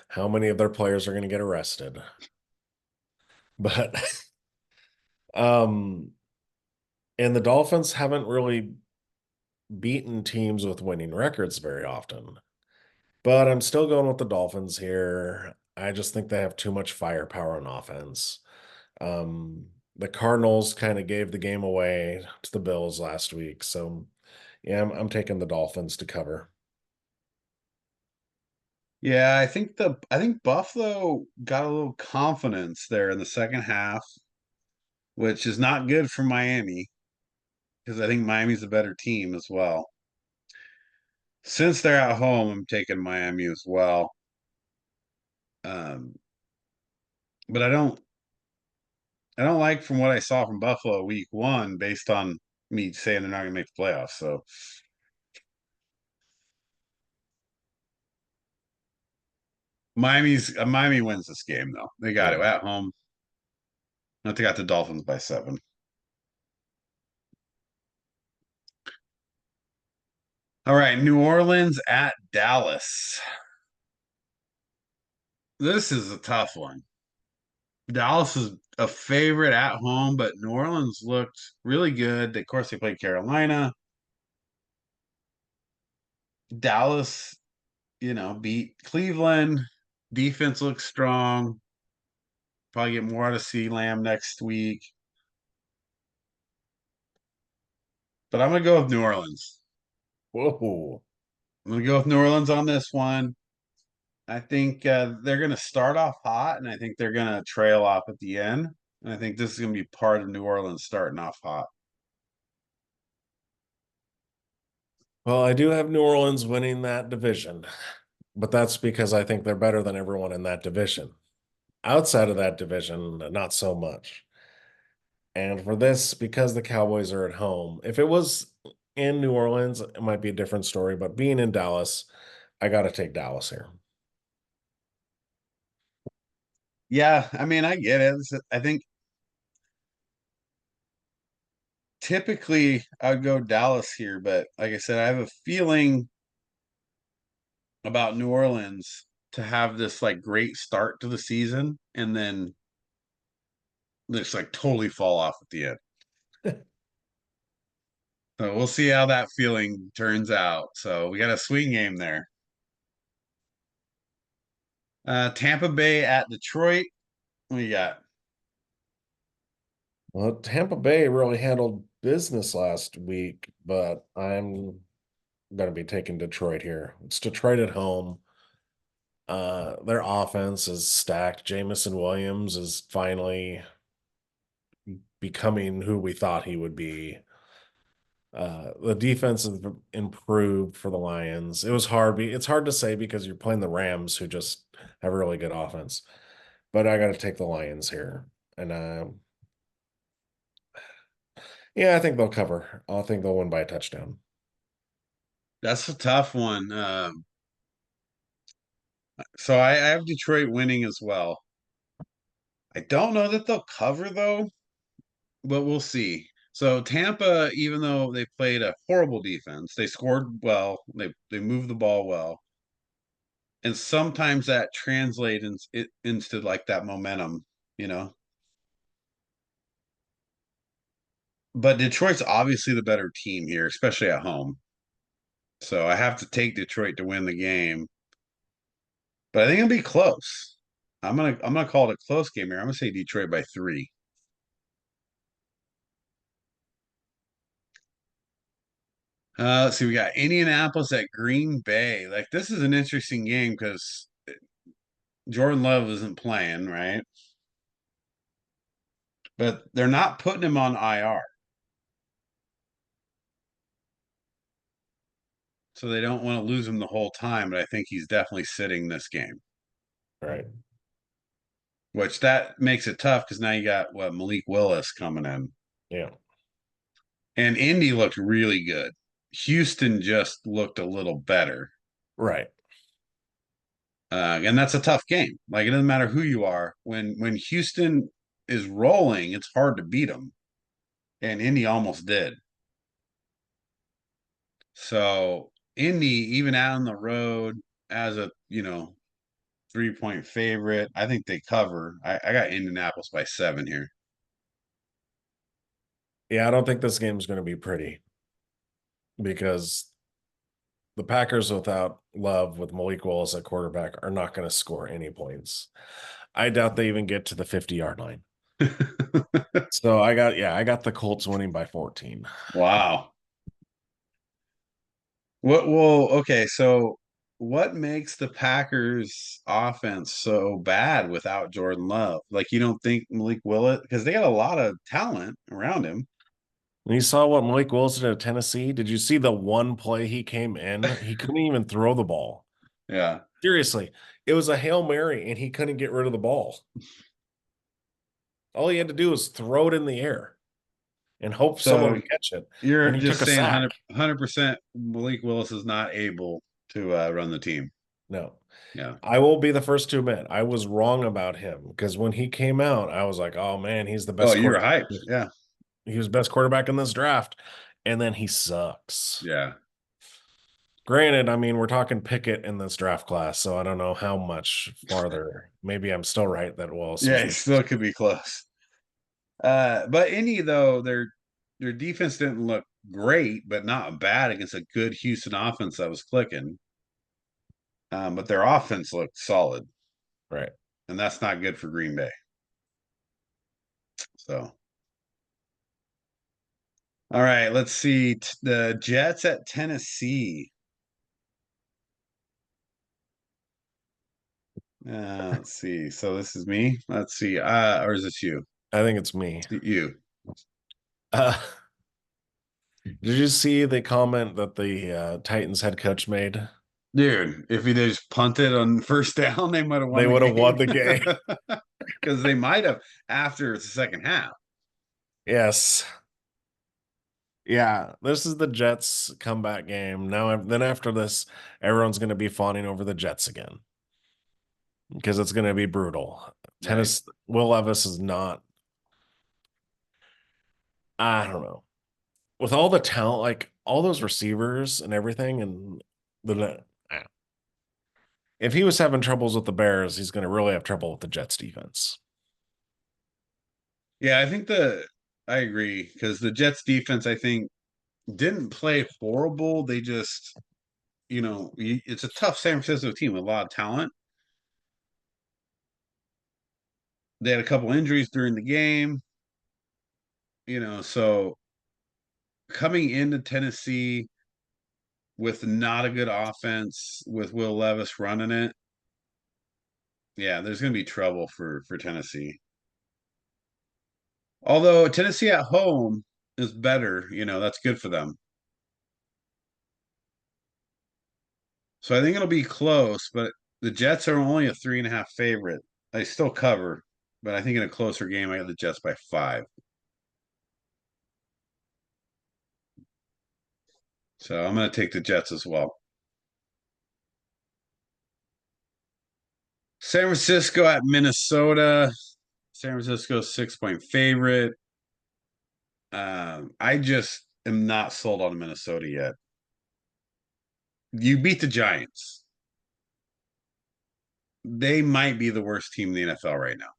S1: How many of their players are going to get arrested? But um and the Dolphins haven't really beaten teams with winning records very often. But I'm still going with the Dolphins here. I just think they have too much firepower on offense. The Cardinals kind of gave the game away to the Bills last week. So, yeah, I'm taking the Dolphins to cover.
S2: Yeah, I think Buffalo got a little confidence there in the second half, which is not good for Miami because I think Miami's a better team as well. Since they're at home, I'm taking Miami as well. Um, but I don't like from what I saw from Buffalo week one based on me saying they're not going to make the playoffs. So Miami wins this game though. They got it
S1: Yeah.
S2: at home. I they got the Dolphins by 7. All right, New Orleans at Dallas. This is a tough one. Dallas is a favorite at home, but New Orleans looked really good. Of course, they played Carolina. Dallas, beat Cleveland. Defense looks strong. Probably get more out of C Lamb next week. But I'm going to go with New Orleans.
S1: Whoa.
S2: I'm going to go with New Orleans on this one. I think they're going to start off hot, and I think they're going to trail off at the end. And I think this is going to be part of New Orleans starting off hot.
S1: Well, I do have New Orleans winning that division, but that's because I think they're better than everyone in that division. Outside of that division, not so much. And for this, because the Cowboys are at home, if it was in New Orleans, it might be a different story. But being in Dallas, I got to take Dallas here.
S2: Yeah, I mean, I get it. I think typically I would go Dallas here, but like I said, I have a feeling about New Orleans to have this like great start to the season and then just like totally fall off at the end. So we'll see how that feeling turns out. So we got a swing game there. Tampa Bay at Detroit. What you got?
S1: Well, Tampa Bay really handled business last week, but I'm going to be taking Detroit here. It's Detroit at home. Their offense is stacked. Jamison Williams is finally becoming who we thought he would be. The defense has improved for the Lions. It was hard. It's hard to say because you're playing the Rams, who just have a really good offense. But I got to take the Lions here, and yeah, I think they'll cover. I think they'll win by a touchdown.
S2: That's a tough one. So I have Detroit winning as well. I don't know that they'll cover though, but we'll see. So Tampa, even though they played a horrible defense, they scored well. They moved the ball well, and sometimes that translates into like that momentum, you know. But Detroit's obviously the better team here, especially at home. So I have to take Detroit to win the game, but I think it'll be close. I'm gonna call it a close game here. I'm gonna say Detroit by 3. Let's see. We got Indianapolis at Green Bay. Like this is an interesting game because Jordan Love isn't playing, right? But they're not putting him on IR, so they don't want to lose him the whole time. But I think he's definitely sitting this game,
S1: Right.
S2: which that makes it tough because now you got what Malik Willis coming in,
S1: Yeah.
S2: and Indy looked really good. Houston just looked a little better,
S1: Right.
S2: and that's a tough game. Like it doesn't matter who you are when Houston is rolling, it's hard to beat them, and Indy almost did. So Indy, even out on the road as a 3-point favorite. I think they cover. I got Indianapolis by 7 here.
S1: Yeah, I don't think this game is going to be pretty because the Packers without Love with Malik Willis at quarterback are not going to score any points. I doubt they even get to the 50-yard line. So I got the Colts winning by 14.
S2: Wow. Okay, so what makes the Packers offense so bad without Jordan Love? Like you don't think Malik Willis because they got a lot of talent around him.
S1: And you saw what Malik Willis did at Tennessee. Did you see the one play he came in? He couldn't even throw the ball.
S2: Yeah.
S1: Seriously, it was a Hail Mary and he couldn't get rid of the ball. All he had to do was throw it in the air and hope someone
S2: So
S1: would catch it.
S2: you're
S1: And he took
S2: just
S1: a
S2: saying
S1: sack.
S2: 100% Malik Willis is not able to run the team.
S1: No,
S2: Yeah.
S1: I will be the first to admit I was wrong about him because when he came out, I was like, oh man, he's the
S2: Oh,
S1: best
S2: you were
S1: quarterback.
S2: hyped. Yeah.
S1: He was best quarterback in this draft. And then he sucks.
S2: Yeah.
S1: Granted, I mean, we're talking Pickett in this draft class, so I don't know how much farther. Maybe I'm still right that Willis
S2: Yeah,
S1: was
S2: it
S1: the
S2: still could be close. But Indy though, their defense didn't look great, but not bad against a good Houston offense that was clicking. But their offense looked solid,
S1: right.
S2: and that's not good for Green Bay. So, all right, let's see the Jets at Tennessee. Let's see. So this is me. Let's see. Or is this you?
S1: I think it's me.
S2: You,
S1: Uh, did you see the comment that the Titans head coach made?
S2: dude. If he just punted on first down, they might have
S1: They
S2: won the
S1: would have won
S2: game
S1: the game.
S2: because they might have after the second half.
S1: Yes. Yeah, this is the Jets comeback game. Now, then after this, everyone's going to be fawning over the Jets again because it's going to be brutal.
S2: Right.
S1: Tennis, Will Levis is not, I don't know. With all the talent, like all those receivers and everything, and the if he was having troubles with the Bears, he's going to really have trouble with the Jets defense.
S2: Yeah, I agree because the Jets defense, I think, didn't play horrible. They just, it's a tough San Francisco team with a lot of talent. They had a couple injuries during the game, so coming into Tennessee with not a good offense with Will Levis running it, yeah, there's going to be trouble for Tennessee. Although Tennessee at home is better, that's good for them. So I think it'll be close, but the Jets are only a 3.5 favorite. They still cover, but I think in a closer game, I got the Jets by 5. So I'm going to take the Jets as well. San Francisco at Minnesota. San Francisco 6-point favorite. I just am not sold on Minnesota yet. You beat the Giants. They might be the worst team in the NFL right now.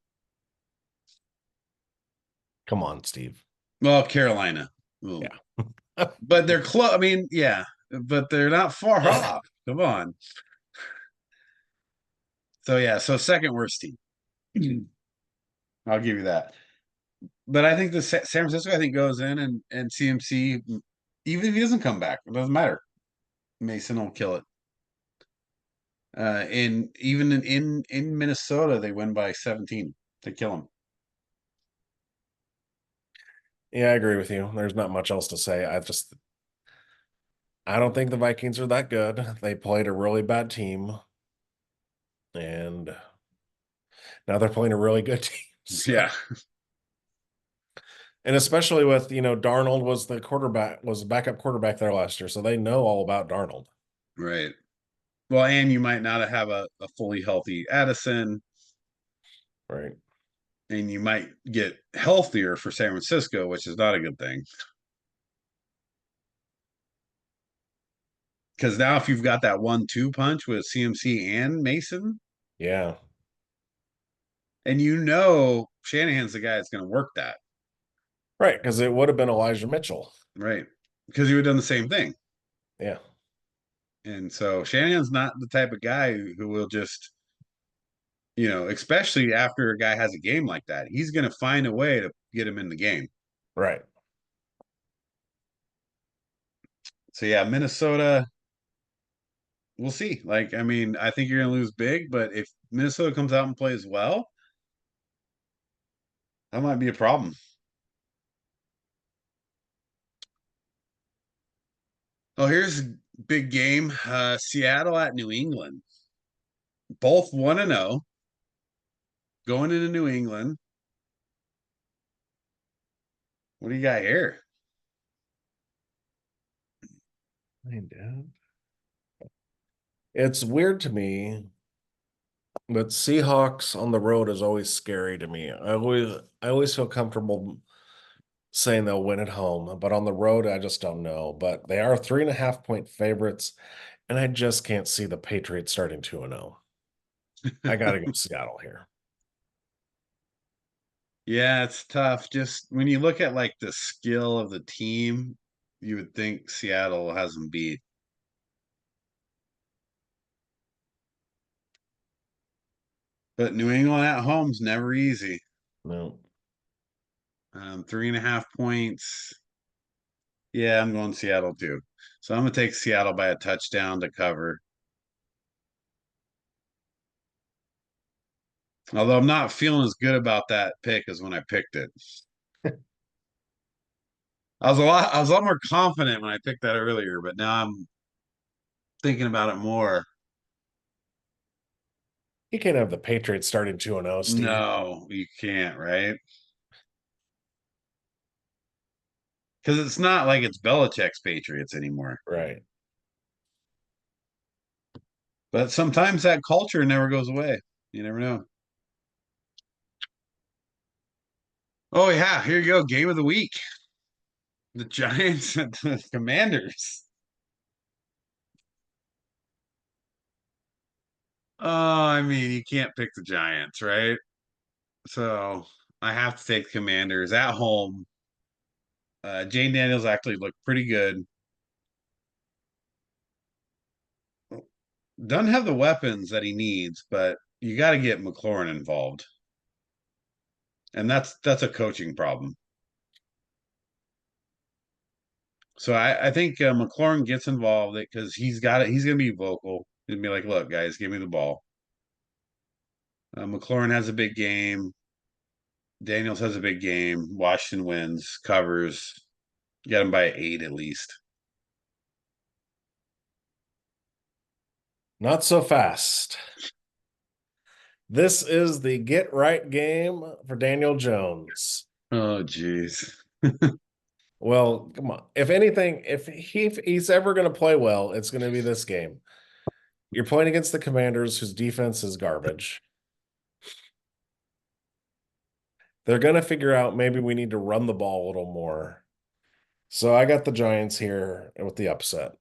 S1: Come on, Steve.
S2: Well, Carolina. Ooh.
S1: Yeah.
S2: But they're close. I mean, yeah, but they're not far off. Come on. So yeah, so second worst team. I'll give you that. But I think the San Francisco, I think, goes in and CMC, even if he doesn't come back, it doesn't matter. Mason will kill it. And even in Minnesota, they win by 17. They kill him.
S1: Yeah, I agree with you. There's not much else to say. I don't think the Vikings are that good. They played a really bad team, and now they're playing a really good team. So,
S2: Yeah,
S1: and especially with, Darnold was the backup quarterback there last year, so they know all about Darnold.
S2: right. Well, and you might not have a fully healthy Addison,
S1: Right.
S2: and you might get healthier for San Francisco, which is not a good thing. Because now if you've got that 1-2 punch with CMC and Mason,
S1: Yeah.
S2: and you know Shanahan's the guy that's going to work that,
S1: Right. Because it would have been Elijah Mitchell.
S2: right? Because he would have done the same thing.
S1: Yeah.
S2: And so Shanahan's not the type of guy who will just, especially after a guy has a game like that, he's going to find a way to get him in the game.
S1: Right.
S2: So yeah, Minnesota, we'll see. Like, I mean, I think you're going to lose big, but if Minnesota comes out and plays well, that might be a problem. Oh, here's a big game. Seattle at New England. Both 1-0 going into New England. What do you got here?
S1: It's weird to me, but Seahawks on the road is always scary to me. I always feel comfortable saying they'll win at home, but on the road, I just don't know. But they are 3.5 point favorites, and I just can't see the Patriots starting 2-0. I got to go Seattle here.
S2: Yeah, it's tough. Just when you look at like the skill of the team, you would think Seattle has them beat. But New England at home's never easy.
S1: No.
S2: 3.5 points. Yeah, I'm going Seattle too. So I'm gonna take Seattle by a touchdown to cover. Although I'm not feeling as good about that pick as when I picked it. I was a lot more confident when I picked that earlier, but now I'm thinking about it more.
S1: You can't have the Patriots starting 2-0, Steve.
S2: No, you can't, right? Because it's not like it's Belichick's Patriots anymore.
S1: Right.
S2: But sometimes that culture never goes away. You never know. Oh yeah, here you go. Game of the week. The Giants and the Commanders. Oh, I mean, you can't pick the Giants, right? So I have to take the Commanders at home. Jane Daniels actually looked pretty good. Doesn't have the weapons that he needs, but you got to get McLaurin involved, and that's a coaching problem. So I think McLaurin gets involved because he's got it. He's going to be vocal and be like, "Look, guys, give me the ball." McLaurin has a big game. Daniels has a big game. Washington wins, covers, get him by 8 at least.
S1: Not so fast. This is the get right game for Daniel Jones.
S2: Oh, geez.
S1: Well, come on. If anything, if he's ever going to play well, it's going to be this game. You're playing against the Commanders, whose defense is garbage. They're going to figure out maybe we need to run the ball a little more. So I got the Giants here with the upset.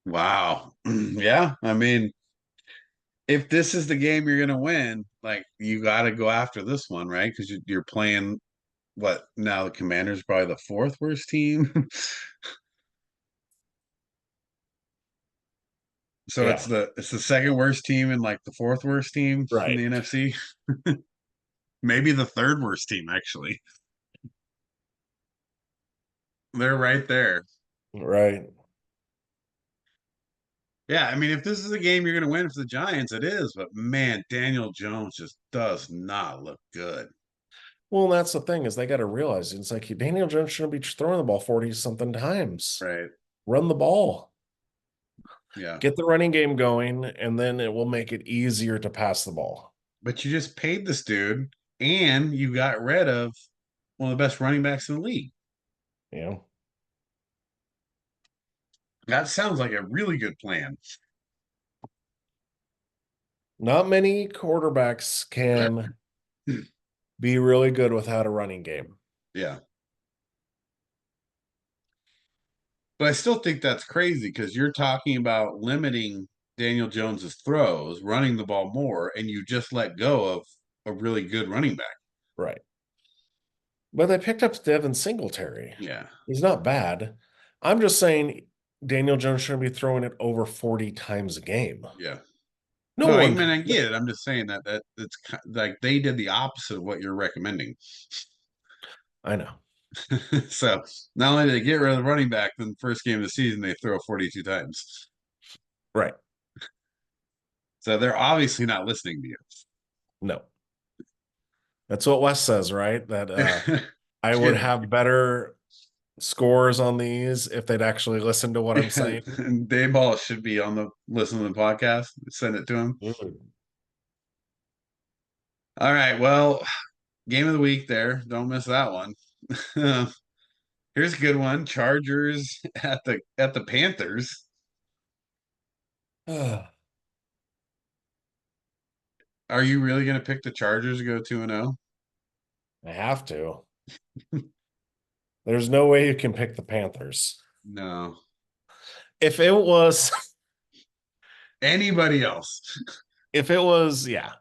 S2: Wow. Yeah. I mean, if this is the game you're going to win, like you got to go after this one, right? Because you're playing what now? The Commanders probably the fourth worst team. So
S1: Yeah,
S2: it's the second worst team and like the fourth worst team in
S1: right,
S2: the NFC. Maybe the third worst team, actually. They're right there.
S1: right.
S2: Yeah, I mean, if this is a game you're going to win for the Giants, it is. But man, Daniel Jones just does not look good.
S1: Well, that's the thing is they got to realize it's like Daniel Jones shouldn't be throwing the ball 40 something times.
S2: Right.
S1: Run the ball.
S2: Yeah.
S1: Get the running game going, and then it will make it easier to pass the ball.
S2: But you just paid this dude and you got rid of one of the best running backs in the league.
S1: You know,
S2: That sounds like a really good plan.
S1: not many quarterbacks can be really good without a running game.
S2: Yeah. But I still think that's crazy because you're talking about limiting Daniel Jones's throws, running the ball more, and you just let go of a really good running back.
S1: Right. But they picked up Devin Singletary.
S2: Yeah.
S1: He's not bad. I'm just saying Daniel Jones shouldn't be throwing it over 40 times a game.
S2: Yeah.
S1: No
S2: No, I
S1: one.
S2: mean I get it. I'm just saying that it's like they did the opposite of what you're recommending.
S1: I know.
S2: So not only did they get rid of the running back, then the first game of the season they throw 42 times.
S1: Right.
S2: So they're obviously not listening
S1: No. That's what Wes says, right? That
S2: to
S1: I would
S2: you.
S1: have better scores on these if they'd actually listen to what I'm saying.
S2: And Dayball should be on the listen to the podcast. Send it to him.
S1: Mm.
S2: All right. Well, game of the week there. Don't miss that one. Here's a good one. Chargers at the Panthers.
S1: I
S2: Are you really going to pick the Chargers to go 2-0?
S1: have to. There's no way you can pick the Panthers.
S2: No.
S1: If it was,
S2: Anybody else?
S1: yeah.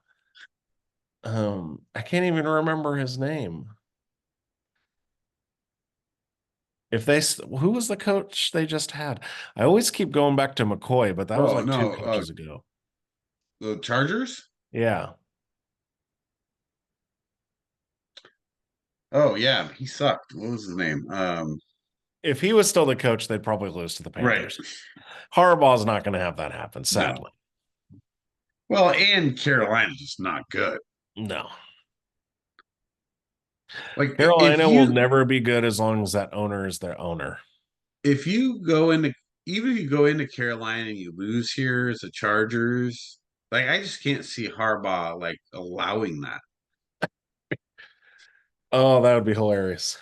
S1: I can't even remember his name. If they, who was the coach they just had? I always keep going back to McCoy, but that was
S2: Oh
S1: like two
S2: no.
S1: coaches ago.
S2: The Chargers?
S1: Yeah.
S2: Oh yeah, he sucked. What was his name?
S1: If he was still the coach, they'd probably lose to the
S2: Right.
S1: Panthers. Harbaugh's not going to have that happen,
S2: No.
S1: sadly.
S2: Well, and Carolina's just not good.
S1: No.
S2: Like
S1: Carolina will never be good as long as that owner is their owner.
S2: if you go into even if you go into Carolina and you lose here as the Chargers, like I just can't see Harbaugh like allowing that.
S1: Oh, that would be hilarious.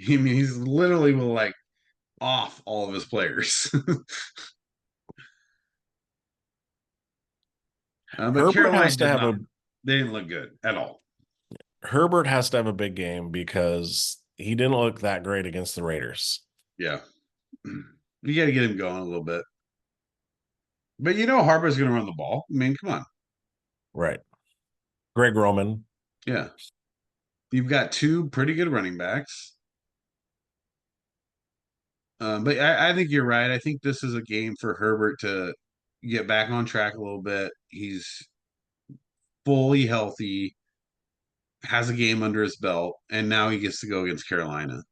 S2: I mean, he's literally will like off all of his players. But
S1: Herbert
S2: Carolina
S1: has to
S2: did
S1: have
S2: not.
S1: a
S2: They didn't look good at all.
S1: Herbert has to have a big game because he didn't look that great against the Raiders.
S2: Yeah, you got to get him going a little bit. But you know, Harbaugh's going to run the ball. I mean, come on.
S1: Right. Greg Roman.
S2: Yeah, you've got two pretty good running backs. But I think you're right. I think this is a game for Herbert to get back on track a little bit. He's fully healthy, has a game under his belt, and now he gets to go against Carolina.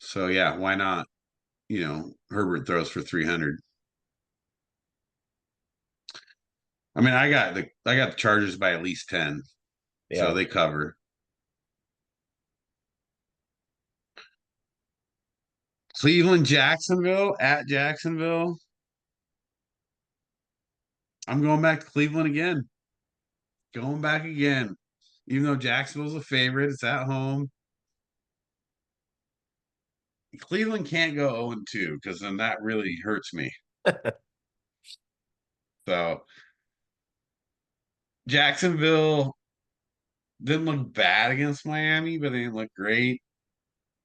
S2: So yeah, why not? Herbert throws for 300. I mean, I got the Chargers by at least 10, so
S1: Yeah.
S2: they cover. Cleveland, Jacksonville at Jacksonville. I'm going back to Cleveland again. Going back again. Even though Jacksonville's a favorite, it's at home. Cleveland can't go 0-2 because then that really hurts me. So Jacksonville didn't look bad against Miami, but they didn't look great.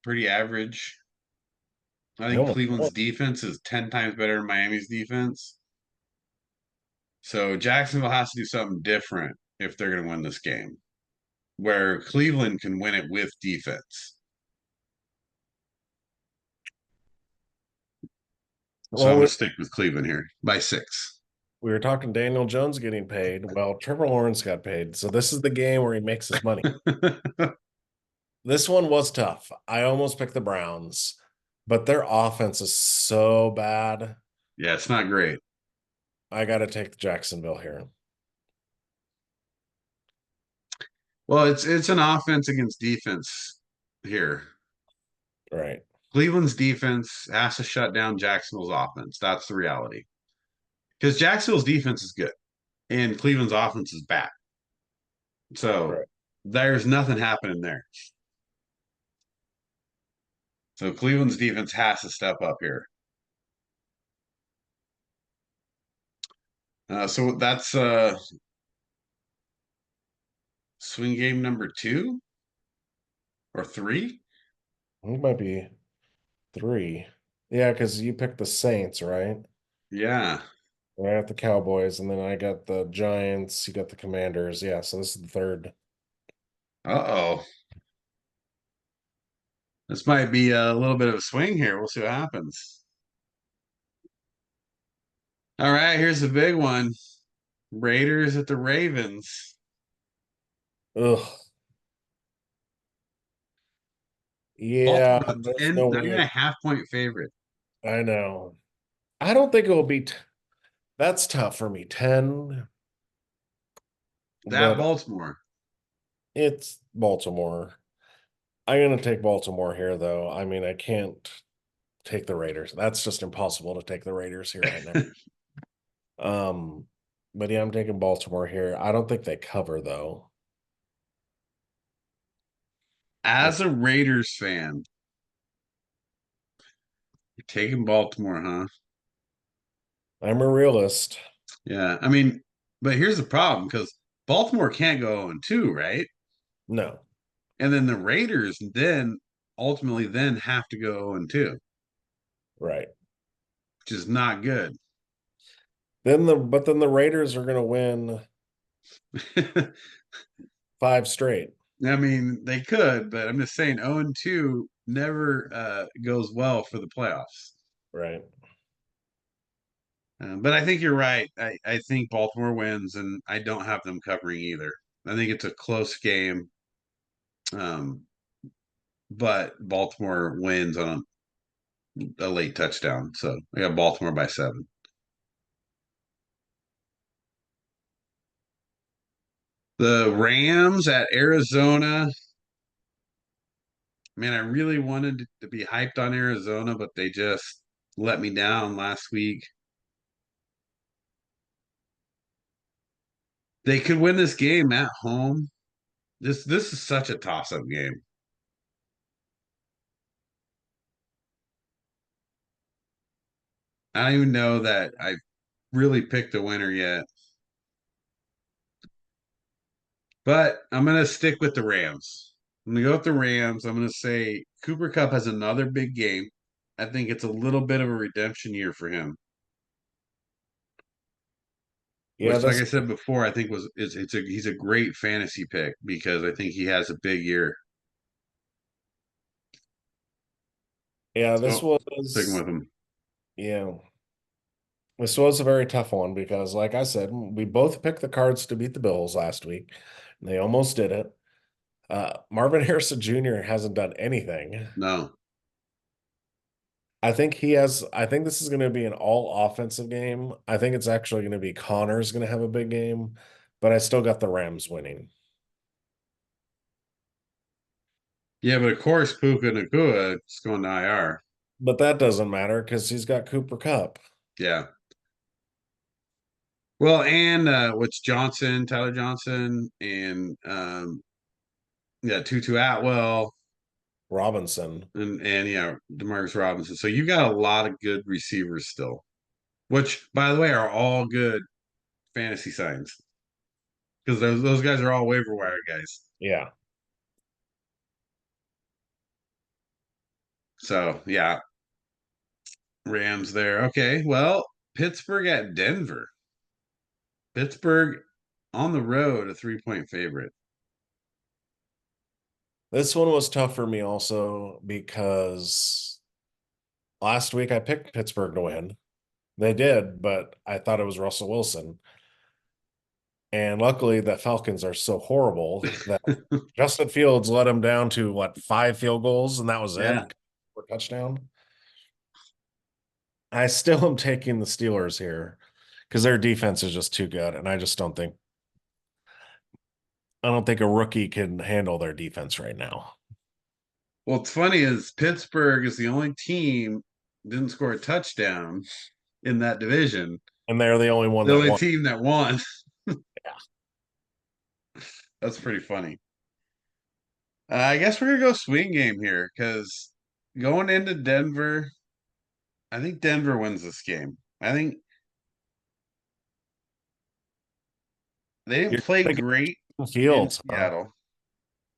S2: Pretty average. I think
S1: No.
S2: Cleveland's defense is 10 times better than Miami's defense. So Jacksonville has to do something different if they're going to win this game, where Cleveland can win it with defense. So I'm
S1: Well,
S2: going to stick with Cleveland here by 6.
S1: we were talking Daniel Jones getting paid. Well, Trevor Lawrence got paid. So this is the game where he makes his money. This one was tough. I almost picked the Browns, but their offense is so bad.
S2: Yeah, it's not great.
S1: I got to take Jacksonville here.
S2: Well, it's an offense against defense here.
S1: Right.
S2: Cleveland's defense has to shut down Jacksonville's offense. That's the reality. Because Jacksonville's defense is good and Cleveland's offense is bad. So
S1: Right.
S2: there's nothing happening there. So Cleveland's defense has to step up here. So that's swing game number 2 or 3.
S1: It might be 3. Yeah, because you picked the Saints, right?
S2: Yeah.
S1: I got the Cowboys, and then I got the Giants. You got the Commanders. Yeah, so this is the third.
S2: Uh-oh. This might be a little bit of a swing here. We'll see what happens. All right, here's the big one. Raiders at the Ravens.
S1: Ugh. Yeah,
S2: Baltimore,
S1: there's
S2: 10,
S1: no
S2: not even
S1: way.
S2: a half point favorite.
S1: I know. I don't think it will be. That's tough for me. 10,
S2: That
S1: but
S2: Baltimore.
S1: it's Baltimore. I'm gonna take Baltimore here, though. I mean, I can't take the Raiders. That's just impossible to take the Raiders here right now. Um, but yeah, I'm taking Baltimore here. I don't think they cover though.
S2: As
S1: It's
S2: a Raiders fan, you're taking Baltimore, huh?
S1: I'm a realist.
S2: Yeah. I mean, but here's the problem because Baltimore can't go 0-2, right?
S1: No,
S2: And then the Raiders then ultimately then have to go 0-2,
S1: right.
S2: which is not good.
S1: Then the Raiders are gonna win 5 straight.
S2: I mean, they could, but I'm just saying 0-2 never goes well for the playoffs.
S1: Right.
S2: But I think you're right. I think Baltimore wins, and I don't have them covering either. I think it's a close game, um, but Baltimore wins on a late touchdown. So I got Baltimore by 7. The Rams at Arizona. Man, I really wanted to be hyped on Arizona, but they just let me down last week. They could win this game at home. This is such a toss-up game. I don't even know that I've really picked a winner yet. But I'm gonna stick with the Rams. I'm gonna go with the Rams. I'm gonna say Cooper Cup has another big game. I think it's a little bit of a redemption year for him,
S1: Yeah,
S2: which, like
S1: this
S2: I said before, I think was is it's a he's a great fantasy pick because I think he has a big year.
S1: yeah, this
S2: So sticking
S1: was
S2: with him.
S1: yeah. This was a very tough one because, like I said, we both picked the Cards to beat the Bills last week. And they almost did it. Marvin Harrison Jr. hasn't done anything.
S2: No.
S1: I think this is going to be an all offensive game. I think it's actually going to be Connor's going to have a big game, but I still got the Rams winning.
S2: Yeah, but of course Puka Nakua is going to IR.
S1: But that doesn't matter because he's got Cooper Cup,
S2: Yeah. Well, and what's Johnson, Tyler Johnson, and yeah, Tutu Atwell,
S1: Robinson.
S2: and yeah, Demarcus Robinson. So you got a lot of good receivers still, which by the way are all good fantasy signs because those guys are all waiver wire guys.
S1: Yeah.
S2: So yeah, Rams there. Okay, well, Pittsburgh at Denver. Pittsburgh on the road, a 3-point favorite.
S1: This one was tough for me also because last week I picked Pittsburgh to win. They did, but I thought it was Russell Wilson. And luckily, the Falcons are so horrible that Justin Fields let them down to what, 5 field goals, and that was it
S2: Yeah.
S1: for a touchdown. I still am taking the Steelers here because their defense is just too good, and I don't think a rookie can handle their defense right now.
S2: Well, what's funny is Pittsburgh is the only team didn't score a touchdown in that division.
S1: And they're the only one
S2: The
S1: that
S2: only
S1: won.
S2: team that won.
S1: Yeah.
S2: That's pretty funny. I guess we're gonna go swing game here because going into Denver, I think Denver wins this game. I think they didn't
S1: You're
S2: play
S1: taking
S2: great in
S1: Fields, huh?
S2: Seattle.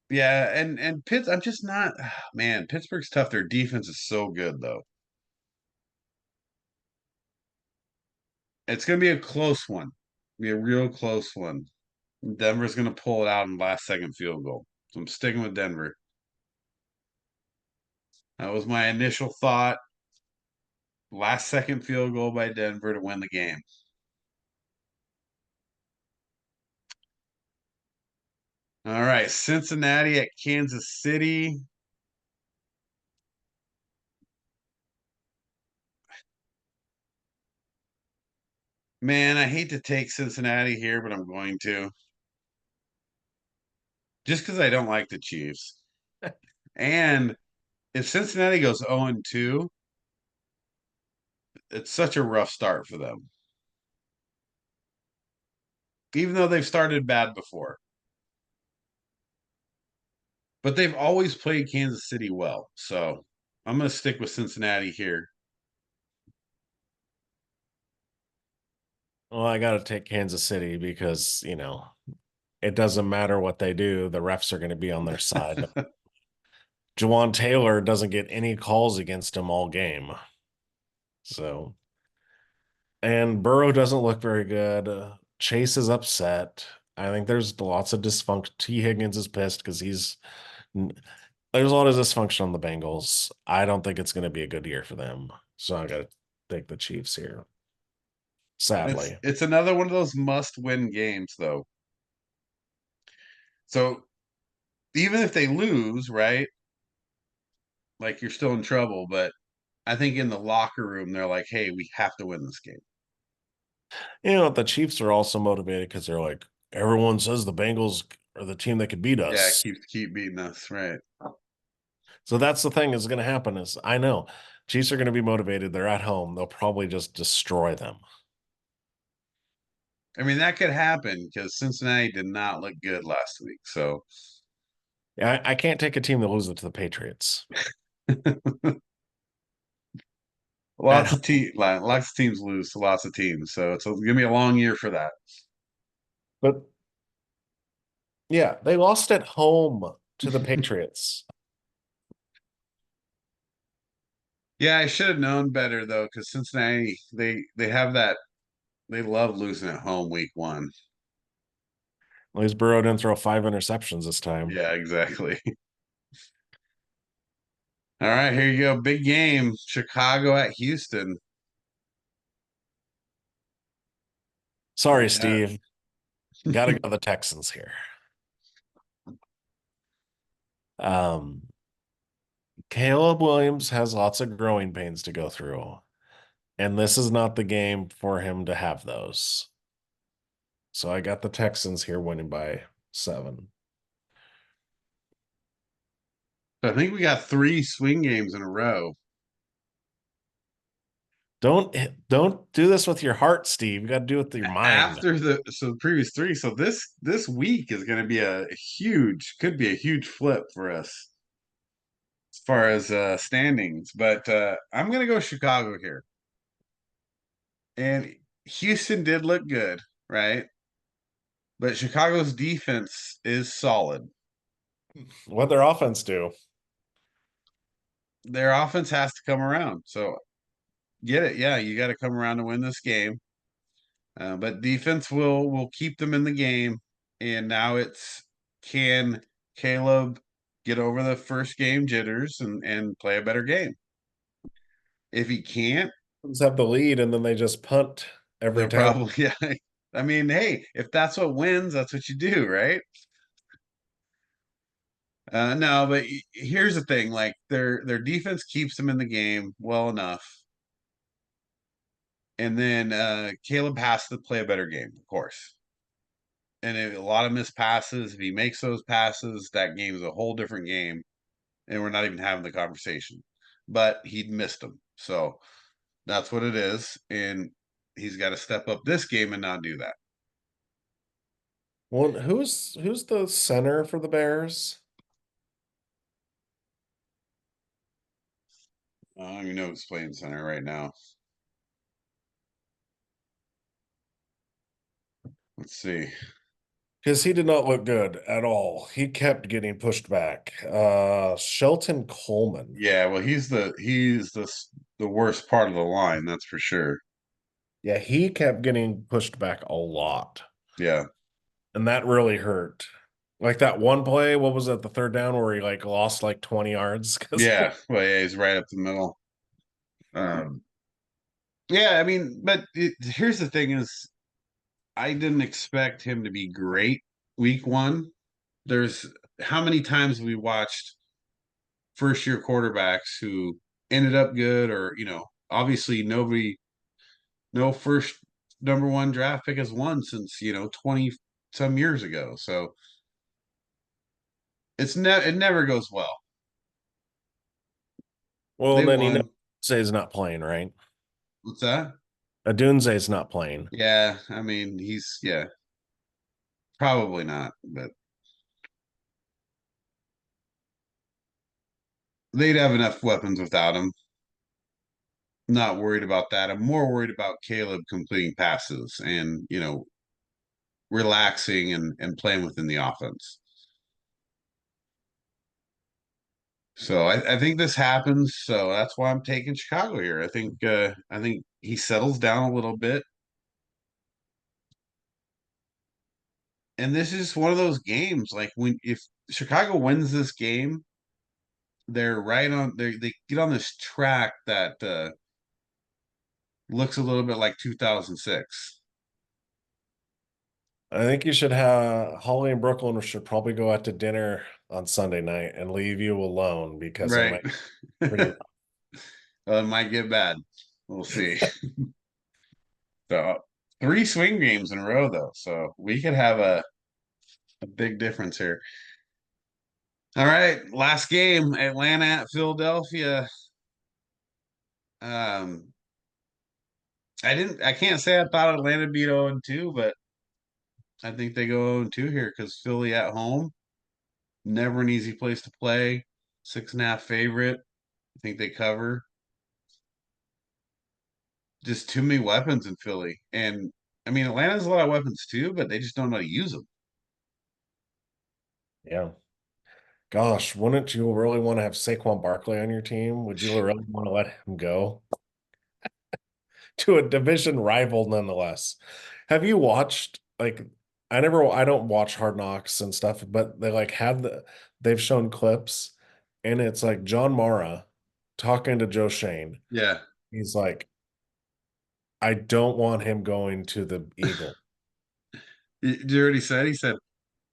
S2: Yeah, and Pitts, I'm just not man, Pittsburgh's tough. Their defense is so good though. It's gonna be a close one. Be a real close one. Denver's gonna pull it out in last second field goal. So I'm sticking with Denver. That was my initial thought. Last second field goal by Denver to win the game. All right, Cincinnati at Kansas City. Man, I hate to take Cincinnati here, but I'm going to. Just because I don't like the Chiefs. And if Cincinnati goes 0-2, it's such a rough start for them. Even though they've started bad before. But they've always played Kansas City well. So I'm going to stick with Cincinnati here.
S1: Well, I got to take Kansas City because, it doesn't matter what they do, the refs are going to be on their side. Jawan Taylor doesn't get any calls against him all game. So, and Burrow doesn't look very good. Chase is upset. I think there's lots of dysfunction. T. Higgins is pissed because there's a lot of dysfunction on the Bengals. I don't think it's going to be a good year for them. So I got to take the Chiefs here.
S2: It's
S1: Sadly.
S2: it's another one of those must-win games, though. So even if they lose, right? Like you're still in trouble, but I think in the locker room they're like, "Hey, we have to win this game."
S1: The Chiefs are also motivated because they're like, everyone says the Bengals are the team that could beat
S2: Yeah,
S1: us.
S2: keep beating us, right?
S1: So that's the thing is going to happen is I know Chiefs are going to be motivated. They're at home. They'll probably just destroy them.
S2: I mean, that could happen because Cincinnati did not look good last week. So
S1: I can't take a team that loses to the Patriots at home.
S2: lots of teams lose to lots of teams. So it's gonna be a long year for that.
S1: But yeah, they lost at home to the Patriots.
S2: Yeah, I should have known better though, because Cincinnati they have that they love losing at home week one.
S1: At least Burrow didn't throw 5 interceptions this time.
S2: Yeah, exactly. All right, here you go. Big game. Chicago at Houston.
S1: Sorry,
S2: Yeah.
S1: Steve. Got to go the Texans here. Um, Caleb Williams has lots of growing pains to go through, and this is not the game for him to have those. So I got the Texans here winning by 7.
S2: I think we got three swing games in a row.
S1: Don't do this with your heart, Steve. You got to do it with your mind.
S2: After the previous three, so this week is going to be a huge, could be a huge flip for us as far as standings. But I'm going to go Chicago here, and Houston did look good, right? But Chicago's defense is solid.
S1: What their offense do?
S2: Their offense has to come around. So get it, yeah, you got to come around to win this game. But defense will keep them in the game. And now it's can Caleb get over the first game jitters and play a better game? If he can't,
S1: Have the lead, and then they just punt every
S2: they're
S1: time.
S2: probably yeah. I mean, hey, if that's what wins, that's what you do, right? No, but here's the thing: like their defense keeps them in the game well enough, and then Caleb has to play a better game, of course. And a lot of missed passes. If he makes those passes, that game is a whole different game, and we're not even having the conversation. But he missed them, so that's what it is, and he's got to step up this game and not do that.
S1: Well, who's the center for the Bears?
S2: I don't even know who's playing center right now. Let's see.
S1: because he did not look good at all. He kept getting pushed back. Shelton Coleman.
S2: Yeah, well, he's the worst part of the line, that's for sure.
S1: Yeah, he kept getting pushed back a lot.
S2: Yeah,
S1: And that really hurt. Like that one play, what was that, the third down where he like lost like 20 yards? Because
S2: yeah. Well, yeah, he's right up the middle. Um, yeah, I mean, but here's the thing: is I didn't expect him to be great week one. There's how many times we watched first year quarterbacks who ended up good, or obviously no first number one draft pick has won since 20 some years ago. So it never goes well.
S1: well,
S2: They
S1: and then you know
S2: won.
S1: Adunze's not playing, right?
S2: What's that?
S1: Adunze's not playing.
S2: Yeah, I mean yeah, probably not, but they'd have enough weapons without him. Not worried about that. I'm more worried about Caleb completing passes and relaxing and playing within the offense. So I think this happens. So that's why I'm taking Chicago here. I think he settles down a little bit. And this is one of those games like when if Chicago wins this game, they're right on they get on this track that looks a little bit like 2006.
S1: I think you should have Holly and Brooklyn should probably go out to dinner on Sunday night and leave you alone because it
S2: Right.
S1: might be pretty.
S2: It might get bad. We'll see. So three swing games in a row though. So we could have a big difference here. All right, last game, Atlanta at Philadelphia. Um, I can't say I thought Atlanta beat 0-2, but I think they go 0-2 here because Philly at home, never an easy place to play. 6.5 favorite. I think they cover. Just too many weapons in Philly. And I mean, Atlanta has a lot of weapons too, but they just don't know how to use them.
S1: Yeah. Gosh, wouldn't you really want to have Saquon Barkley on your team? Would you really want to let him go to a division rival nonetheless? Have you watched like I don't watch Hard Knocks and stuff, but they like they've shown clips and it's like John Mara talking to Joe Shane.
S2: Yeah.
S1: He's like, I don't want him going to the Eagle.
S2: You already said, he said,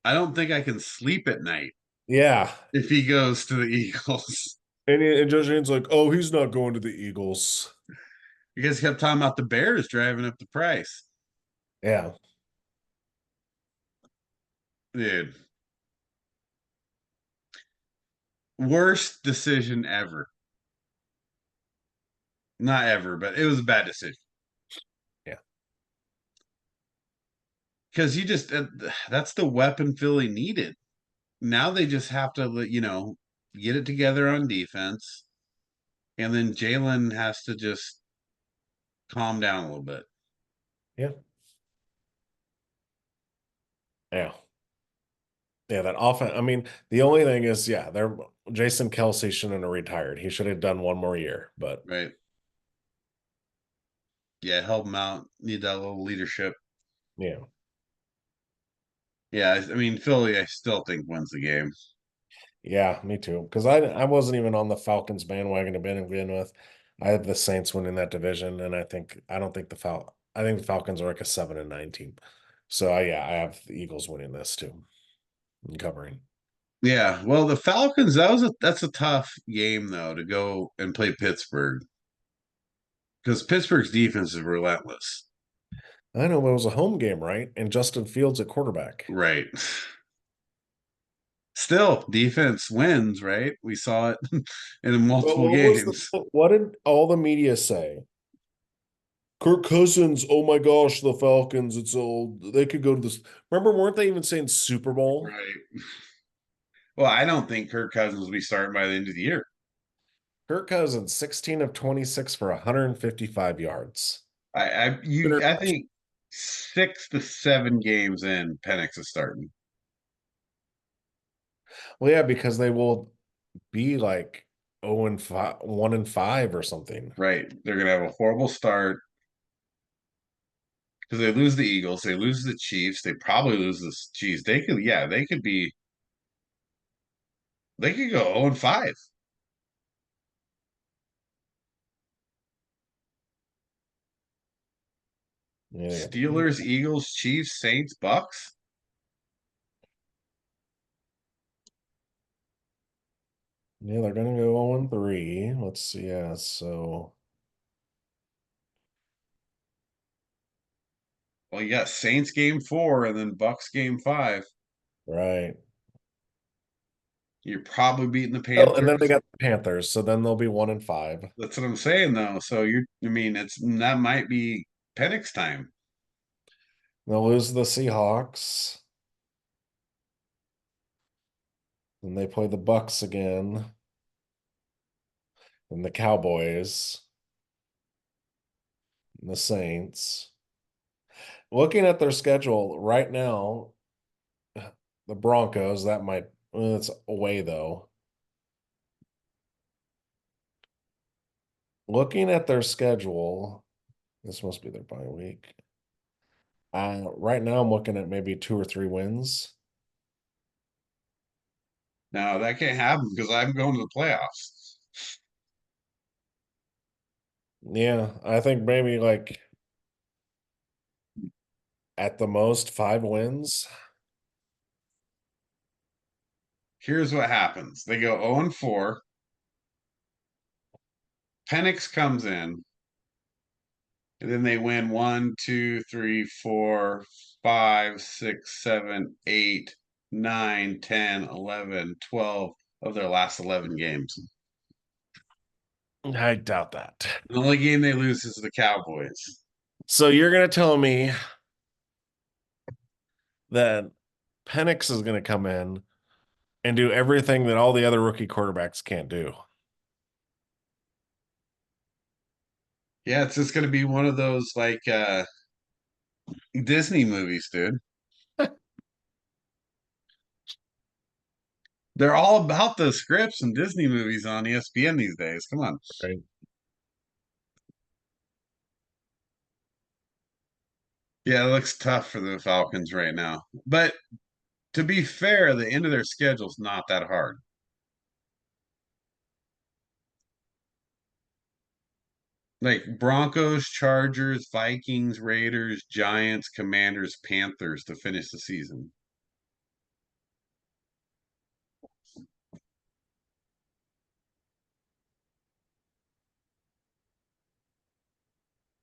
S2: I don't think I can sleep at night
S1: Yeah.
S2: if he goes to the Eagles.
S1: And Joe Shane's like, oh, he's not going to the Eagles.
S2: You guys kept talking about the Bears driving up the price.
S1: Yeah.
S2: Dude, worst decision ever. Not ever, but it was a bad decision.
S1: Yeah.
S2: Because that's the weapon Philly needed. Now they just have to, get it together on defense. And then Jalen has to just calm down a little bit.
S1: Yeah. Yeah. Yeah, that offense. I mean, the only thing is, yeah, they're Jason Kelsey shouldn't have retired. He should have done one more year, but
S2: Right. Yeah, help him out. Need that little leadership.
S1: yeah.
S2: Yeah, I mean, Philly, I still think wins the game.
S1: Yeah, me too. Because I wasn't even on the Falcons bandwagon to begin with. I have the Saints winning that division, and I don't think I think the Falcons are like a 7-9 team. So yeah, I have the Eagles winning this too and covering.
S2: Yeah, well, the Falcons, that's a tough game though to go and play Pittsburgh because Pittsburgh's defense is relentless.
S1: I know, but it was a home game, right? And Justin Fields at quarterback.
S2: Right. Still, defense wins, right? We saw it in
S1: But
S2: multiple
S1: what was
S2: games.
S1: what did all the media say? Kirk Cousins, oh my gosh, the Falcons, it's old. They could go to this. Remember, weren't they even saying Super Bowl?
S2: Right. Well, I don't think Kirk Cousins will be starting by the end of the year.
S1: Kirk Cousins, 16 of 26 for 155 yards.
S2: I
S1: Good
S2: think 6 to 7 games in, Penix is starting.
S1: Well, yeah, because they will be like 0 and 5, 1 and 5 or something.
S2: Right. They're gonna have a horrible start because they lose the Eagles, they lose the Chiefs, they probably lose the Chiefs. They could go 0 and 5.
S1: Yeah,
S2: Steelers, Eagles, Chiefs, Saints, Bucks.
S1: yeah, they're gonna go 0 and 3. Let's see. Yeah, so
S2: Well, you got Saints game 4 and then Bucks game 5.
S1: right.
S2: You're probably beating the
S1: Oh, and then they
S2: Panthers.
S1: got the Panthers, so then they'll be 1 and 5.
S2: That's what I'm saying though. So I mean, that might be Penix time.
S1: They'll lose the Seahawks, and they play the Bucks again, and the Cowboys, and the Saints. Looking at their schedule right now, the Broncos, that might, it's away though. Looking at their schedule, this must be their bye week. Right now, I'm looking at maybe 2 or 3 wins.
S2: Now that can't happen because I'm going to the playoffs.
S1: Yeah, I think maybe like at the most 5 wins.
S2: Here's what happens. They go 0 and 4. Penix comes in, and then they win 1, 2, 3, 4, 5, 6, 7, 8, 9, 10, 11, 12 of their last 11 games.
S1: I doubt that.
S2: The only game they lose is the Cowboys.
S1: So you're gonna tell me that Penix is gonna come in and do everything that all the other rookie quarterbacks can't do.
S2: Yeah, it's just going to be one of those like Disney movies, dude. They're all about the scripts and Disney movies on ESPN these days. Come on.
S1: Right.
S2: Yeah, it looks tough for the Falcons right now. But to be fair, the end of their schedule's not that hard. Like Broncos, Chargers, Vikings, Raiders, Giants, Commanders, Panthers to finish the season.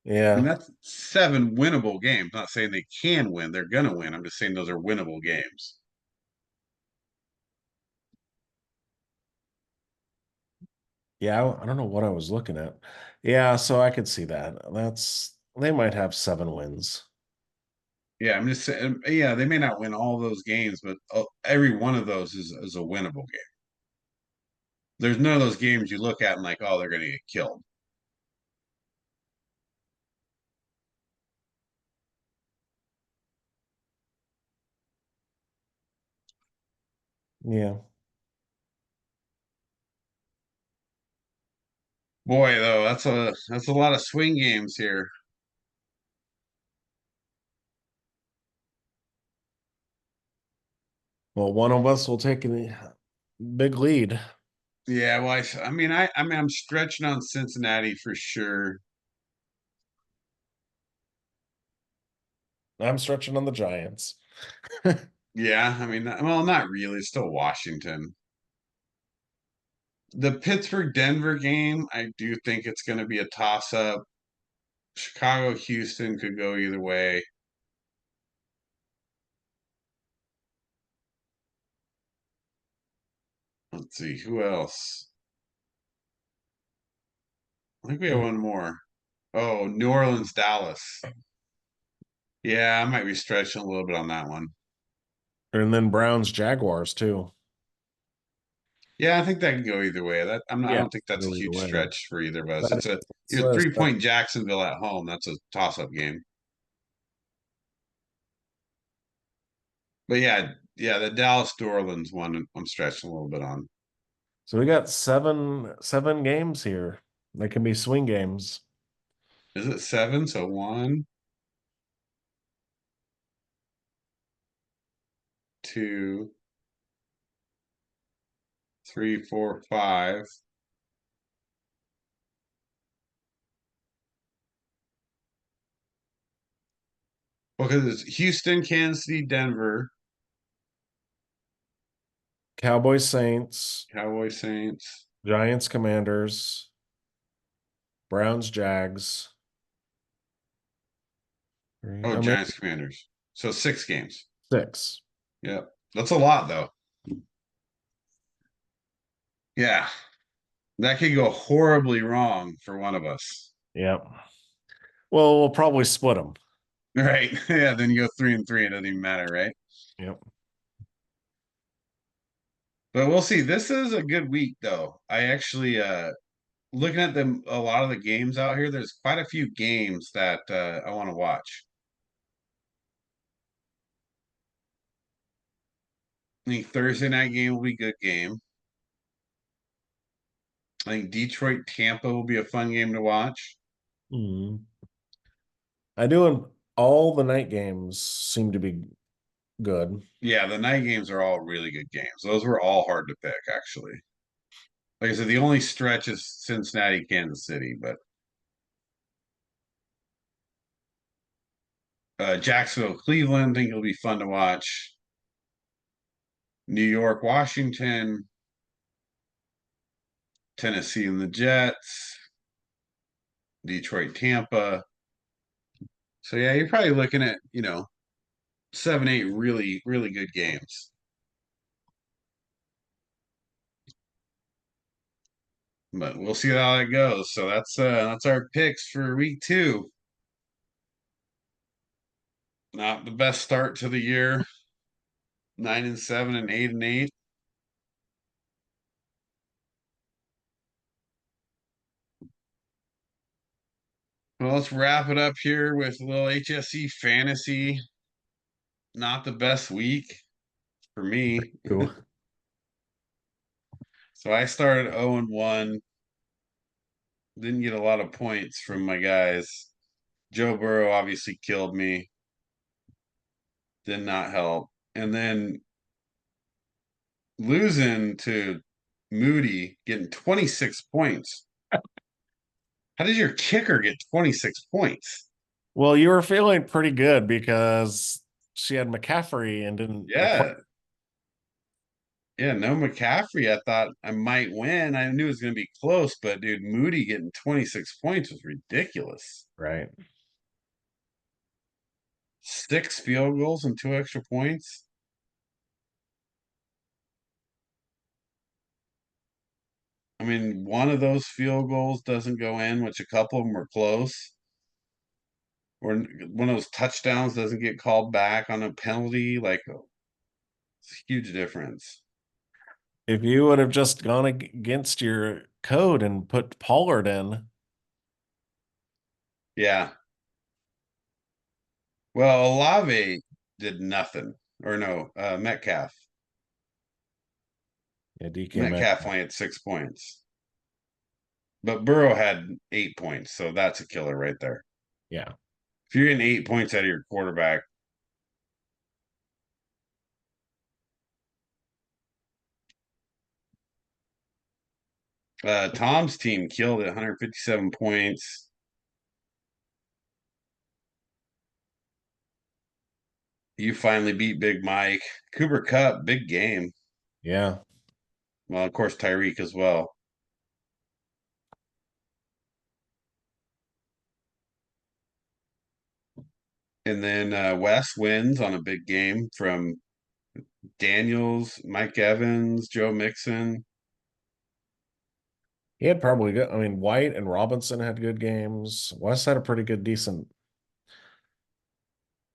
S2: And
S1: Yeah.
S2: that's 7 winnable games. Not saying they can win, they're going to win. I'm just saying those are winnable games.
S1: Yeah, I don't know what I was looking at. Yeah, so I could see that. They might have 7 wins.
S2: Yeah, I'm just saying, yeah, they may not win all those games, but every one of those is a winnable game. There's none of those games you look at and like, oh, they're going to get killed.
S1: Yeah.
S2: Boy, though, that's a lot of swing games here.
S1: Well, one of us will take a big lead.
S2: Yeah, well, I mean, I'm stretching on Cincinnati for sure.
S1: I'm stretching on the Giants.
S2: Yeah, I mean, well, not really. It's still Washington. The Pittsburgh Denver game, I do think it's going to be a toss up. Chicago Houston could go either way. Let's see who else. I think we have one more. Oh, New Orleans, Dallas. Yeah, I might be stretching a little bit on that one.
S1: And then Browns, Jaguars too.
S2: Yeah, I think that can go either way. That I
S1: Yeah,
S2: don't think that's a
S1: go either
S2: huge
S1: way.
S2: stretch for either of us.
S1: That
S2: It's a
S1: is,
S2: your
S1: that's,
S2: 3 point Jacksonville at home. That's a toss up game. But yeah, the Dallas New Orleans one I'm stretching a little bit on.
S1: So we got seven games here. They can be swing games.
S2: Is it seven? So one, two, three, four, five. Well, because it's Houston, Kansas City, Denver,
S1: Cowboys, Saints,
S2: Cowboys, Saints.
S1: Giants, Commanders, Browns, Jags.
S2: Oh,
S1: Or maybe
S2: Giants, Commanders. So 6 games.
S1: six.
S2: Yep. That's a lot though. Yeah. That could go horribly wrong for one of us.
S1: Yep. Well, we'll probably split them.
S2: Right. Yeah. Then you go 3-3. It doesn't even matter, right?
S1: Yep.
S2: But we'll see. This is a good week though. I actually looking at them a lot of the games out here, there's quite a few games that I want to watch. I think Thursday night game will be a good game. I think Detroit Tampa will be a fun game to watch.
S1: Mhm. I do. All the night games seem to be good.
S2: Yeah, the night games are all really good games. Those were all hard to pick, actually. Like I said, the only stretch is Cincinnati, Kansas City, but Jacksonville, Cleveland, I think it'll be fun to watch. New York, Washington, Tennessee and the Jets, Detroit, Tampa. So yeah, you're probably looking at, 7, 8 really, really good games. But we'll see how that goes. So that's our picks for week 2. Not the best start to the year. 9-7 and 8-8. Well, let's wrap it up here with a little HSC fantasy. Not the best week for me.
S1: Ooh.
S2: So I started 0-1. Didn't get a lot of points from my guys. Joe Burrow obviously killed me. Did not help. And then losing to Moody, getting 26 points. How did your kicker get 26 points?
S1: Well, you were feeling pretty good because she had McCaffrey and didn't replace.
S2: Yeah. Yeah, no McCaffrey. I thought I might win. I knew it was going to be close, but dude, Moody getting 26 points was ridiculous.
S1: Right.
S2: 6 field goals and 2 extra points. I mean, one of those field goals doesn't go in, which a couple of them were close. Or one of those touchdowns doesn't get called back on a penalty. Like, it's a huge difference.
S1: If you would have just gone against your code and put Pollard in,
S2: Yeah. Well, Olave did nothing. Or no, Metcalf.
S1: yeah, DK
S2: Metcalf
S1: Metcalf.
S2: only had 6 points. But Burrow had 8 points, so that's a killer right there.
S1: Yeah.
S2: If you're getting 8 points out of your quarterback, Tom's team killed it, 157 points. You finally beat Big Mike. Cooper Cup, big game.
S1: Yeah.
S2: Well, of course, Tyreek as well. And then Wes wins on a big game from Daniels, Mike Evans, Joe Mixon.
S1: He had probably good. I mean, White and Robinson had good games. West had a pretty good, decent.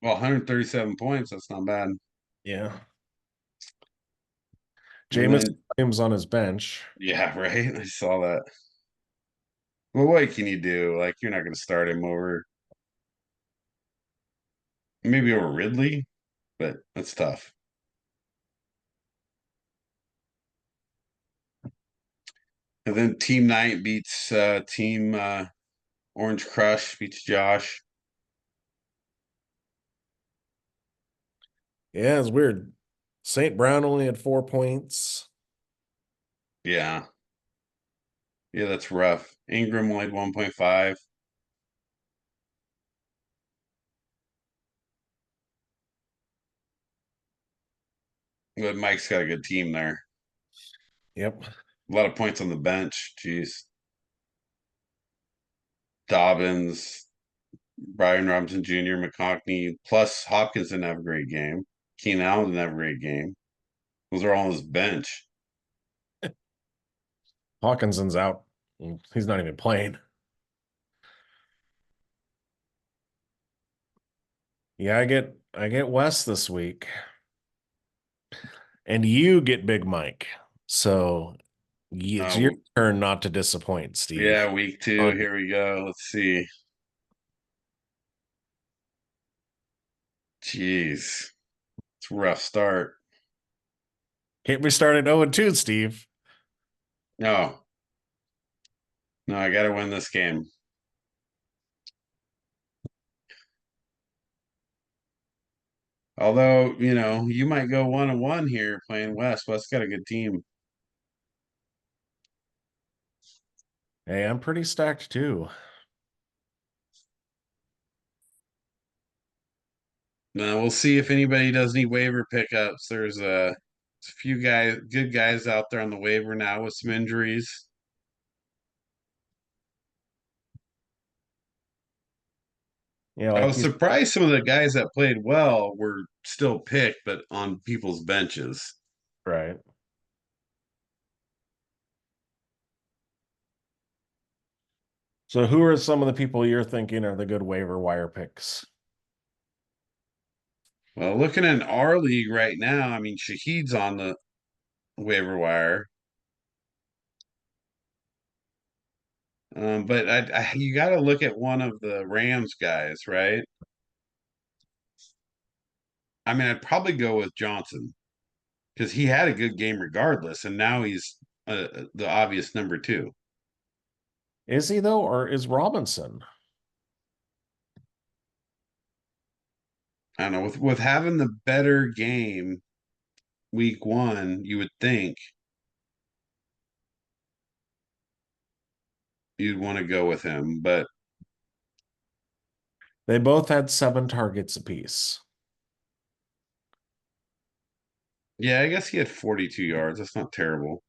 S2: Well, 137 points. That's not bad.
S1: Yeah.
S2: And
S1: Jameis
S2: then,
S1: Williams on his bench.
S2: yeah, right. I saw that. Well, what can you do? Like, you're not going to start him over, maybe over Ridley, but that's tough. And then Team Knight beats Team Orange Crush beats Josh.
S1: Yeah, it's weird. St. Brown only had 4 points.
S2: Yeah. Yeah, that's rough. Ingram only had 1.5. But Mike's got a good team there.
S1: Yep.
S2: A lot of points on the bench. Jeez. Dobbins, Brian Robinson Jr., McConkey, plus Hopkins didn't have a great game. Keenan Allen didn't have a great game. Those are all on his bench.
S1: Hawkinson's out. He's not even playing. Yeah, I get West this week. And you get Big Mike. So it's your
S2: Uh,
S1: turn not to disappoint, Steve.
S2: yeah, week two.
S1: On
S2: Here we go. Let's see. Jeez. It's a rough start.
S1: Can't we start at 0-2, Steve?
S2: No, no, I got to win this game. Although, you might go 1-1 here playing West. West got a good team.
S1: Hey, I'm pretty stacked too.
S2: Now we'll see if anybody does any waiver pickups. There's a few good guys out there on the waiver now with some injuries.
S1: Yeah,
S2: I
S1: like
S2: was
S1: you.
S2: surprised some of the guys that played well were still picked, but on people's benches.
S1: Right. So who are some of the people you're thinking are the good waiver wire picks?
S2: Well, looking at our league right now, I mean, Shahid's on the waiver wire. But you got to look at one of the Rams guys, right? I mean, I'd probably go with Johnson because he had a good game regardless, and now he's the obvious number two.
S1: Is he though, or is Robinson?
S2: I don't know, with having the better game week one, you would think you'd want to go with him, but
S1: They both had 7 targets apiece.
S2: yeah, I guess he had 42 yards. That's not terrible.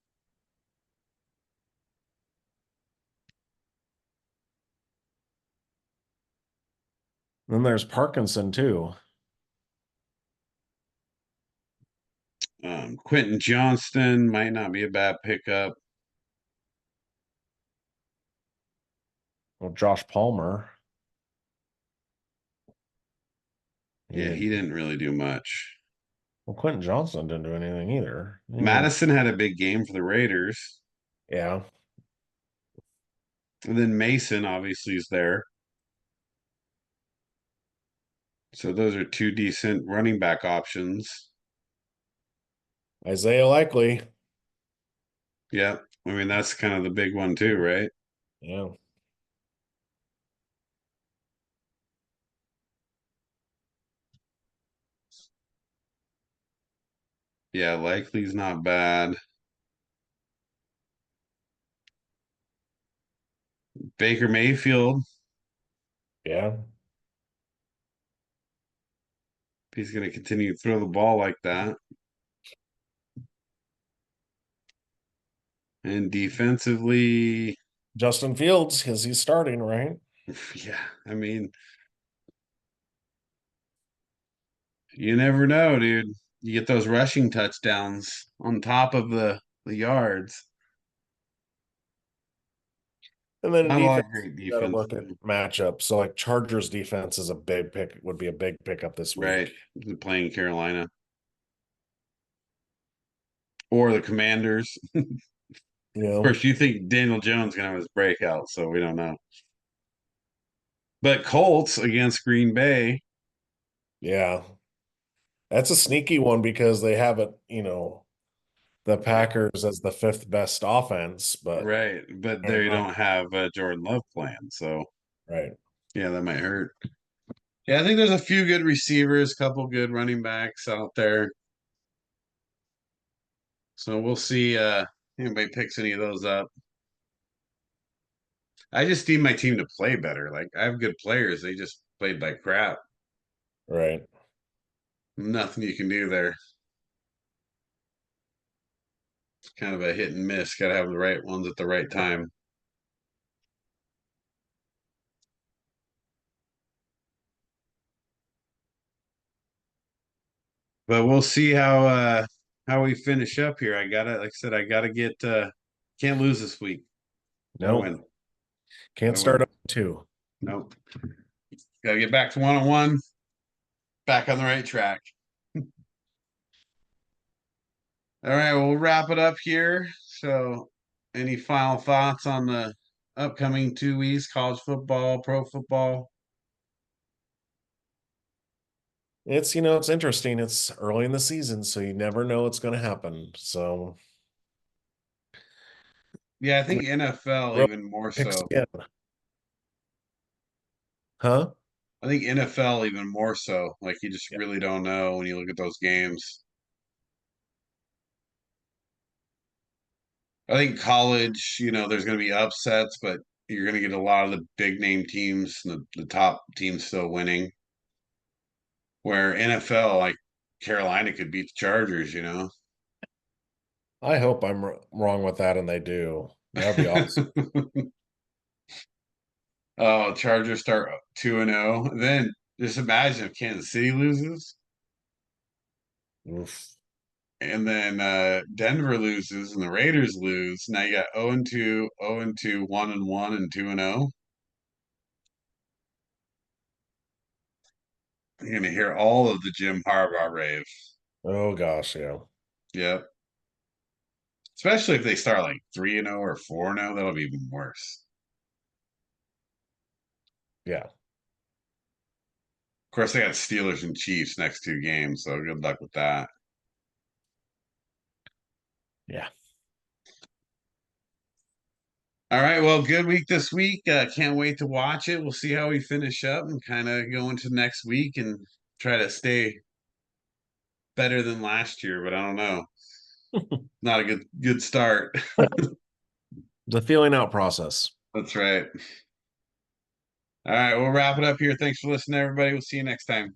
S1: Then there's Parkinson too.
S2: Quentin Johnston might not be a bad pickup.
S1: Well, Josh Palmer. He
S2: Yeah,
S1: did.
S2: he didn't really do much.
S1: Well, Quentin Johnson didn't do anything either.
S2: Madison had a big game for the Raiders.
S1: Yeah.
S2: And then Mason obviously is there. So those are two decent running back options.
S1: Isaiah Likely.
S2: Yeah. I mean, that's kind of the big one too, right?
S1: Yeah.
S2: Yeah, Likely's not bad. Baker Mayfield,
S1: Yeah.
S2: he's going to continue to throw the ball like that. And defensively,
S1: Justin Fields, because he's starting, right?
S2: yeah, I mean, you never know, dude. You get those rushing touchdowns on top of the yards.
S1: And then in
S2: Not a lot
S1: defense,
S2: of great
S1: you got to
S2: defense,
S1: look at matchups. So like Chargers defense is a big pick, would be a big pickup this
S2: right?
S1: week.
S2: Playing Carolina or the Commanders. Of
S1: You know?
S2: course, you think Daniel Jones gonna have his breakout, so we don't know. But Colts against Green Bay,
S1: Yeah. That's a sneaky one because they haven't, the
S2: Yeah.
S1: Packers as the fifth best offense, but
S2: Right. But
S1: they're
S2: they
S1: not.
S2: don't have a Jordan Love plan. So,
S1: Right.
S2: yeah, that might hurt. Yeah, I think there's a few good receivers, couple good running backs out there. So we'll see anybody picks any of those up. I just need my team to play better. Like I have good players, they just played like crap.
S1: Right.
S2: Nothing you can do there. It's kind of a hit and miss. Got to have the right ones at the right time. But we'll see how we finish up here. I gotta, like I said, I gotta get can't lose this week. Gotta
S1: Nope.
S2: win.
S1: Can't
S2: Gotta
S1: start
S2: win.
S1: up two.
S2: Nope. Gotta get back to 1-on-1, back on the right track. All right, well, we'll wrap it up here. So, any final thoughts on the upcoming 2 weeks, college football, pro football?
S1: It's interesting. It's early in the season, so you never know what's going to happen. So,
S2: Yeah, I think
S1: gonna
S2: NFL
S1: throw
S2: even more
S1: picks
S2: so.
S1: again. Huh?
S2: I think NFL even more so. Like you just
S1: Yeah.
S2: really don't know when you look at those games. I think college, there's going to be upsets, but you're going to get a lot of the big name teams, the top teams still winning. Where NFL, like Carolina could beat the Chargers.
S1: I hope I'm wrong with that and they do. That would be awesome.
S2: Oh, Chargers start 2-0. Then just imagine if Kansas City loses
S1: Oof.
S2: and then Denver loses and the Raiders lose. Now you got 0-2, 0-2, 1-1, and 2-0. You're gonna hear all of the Jim Harbaugh rave.
S1: Oh gosh, yeah.
S2: Yep. Especially if they start like 3-0 or 4-0, that'll be even worse.
S1: Yeah.
S2: Of course, they got Steelers and Chiefs next 2 games, so good luck with that.
S1: Yeah.
S2: All right, well, good week this week. Can't wait to watch it. We'll see how we finish up and kind of go into next week and try to stay better than last year, but I don't know. Not a good start.
S1: The feeling out process.
S2: That's right. All right, we'll wrap it up here. Thanks for listening, everybody. We'll see you next time.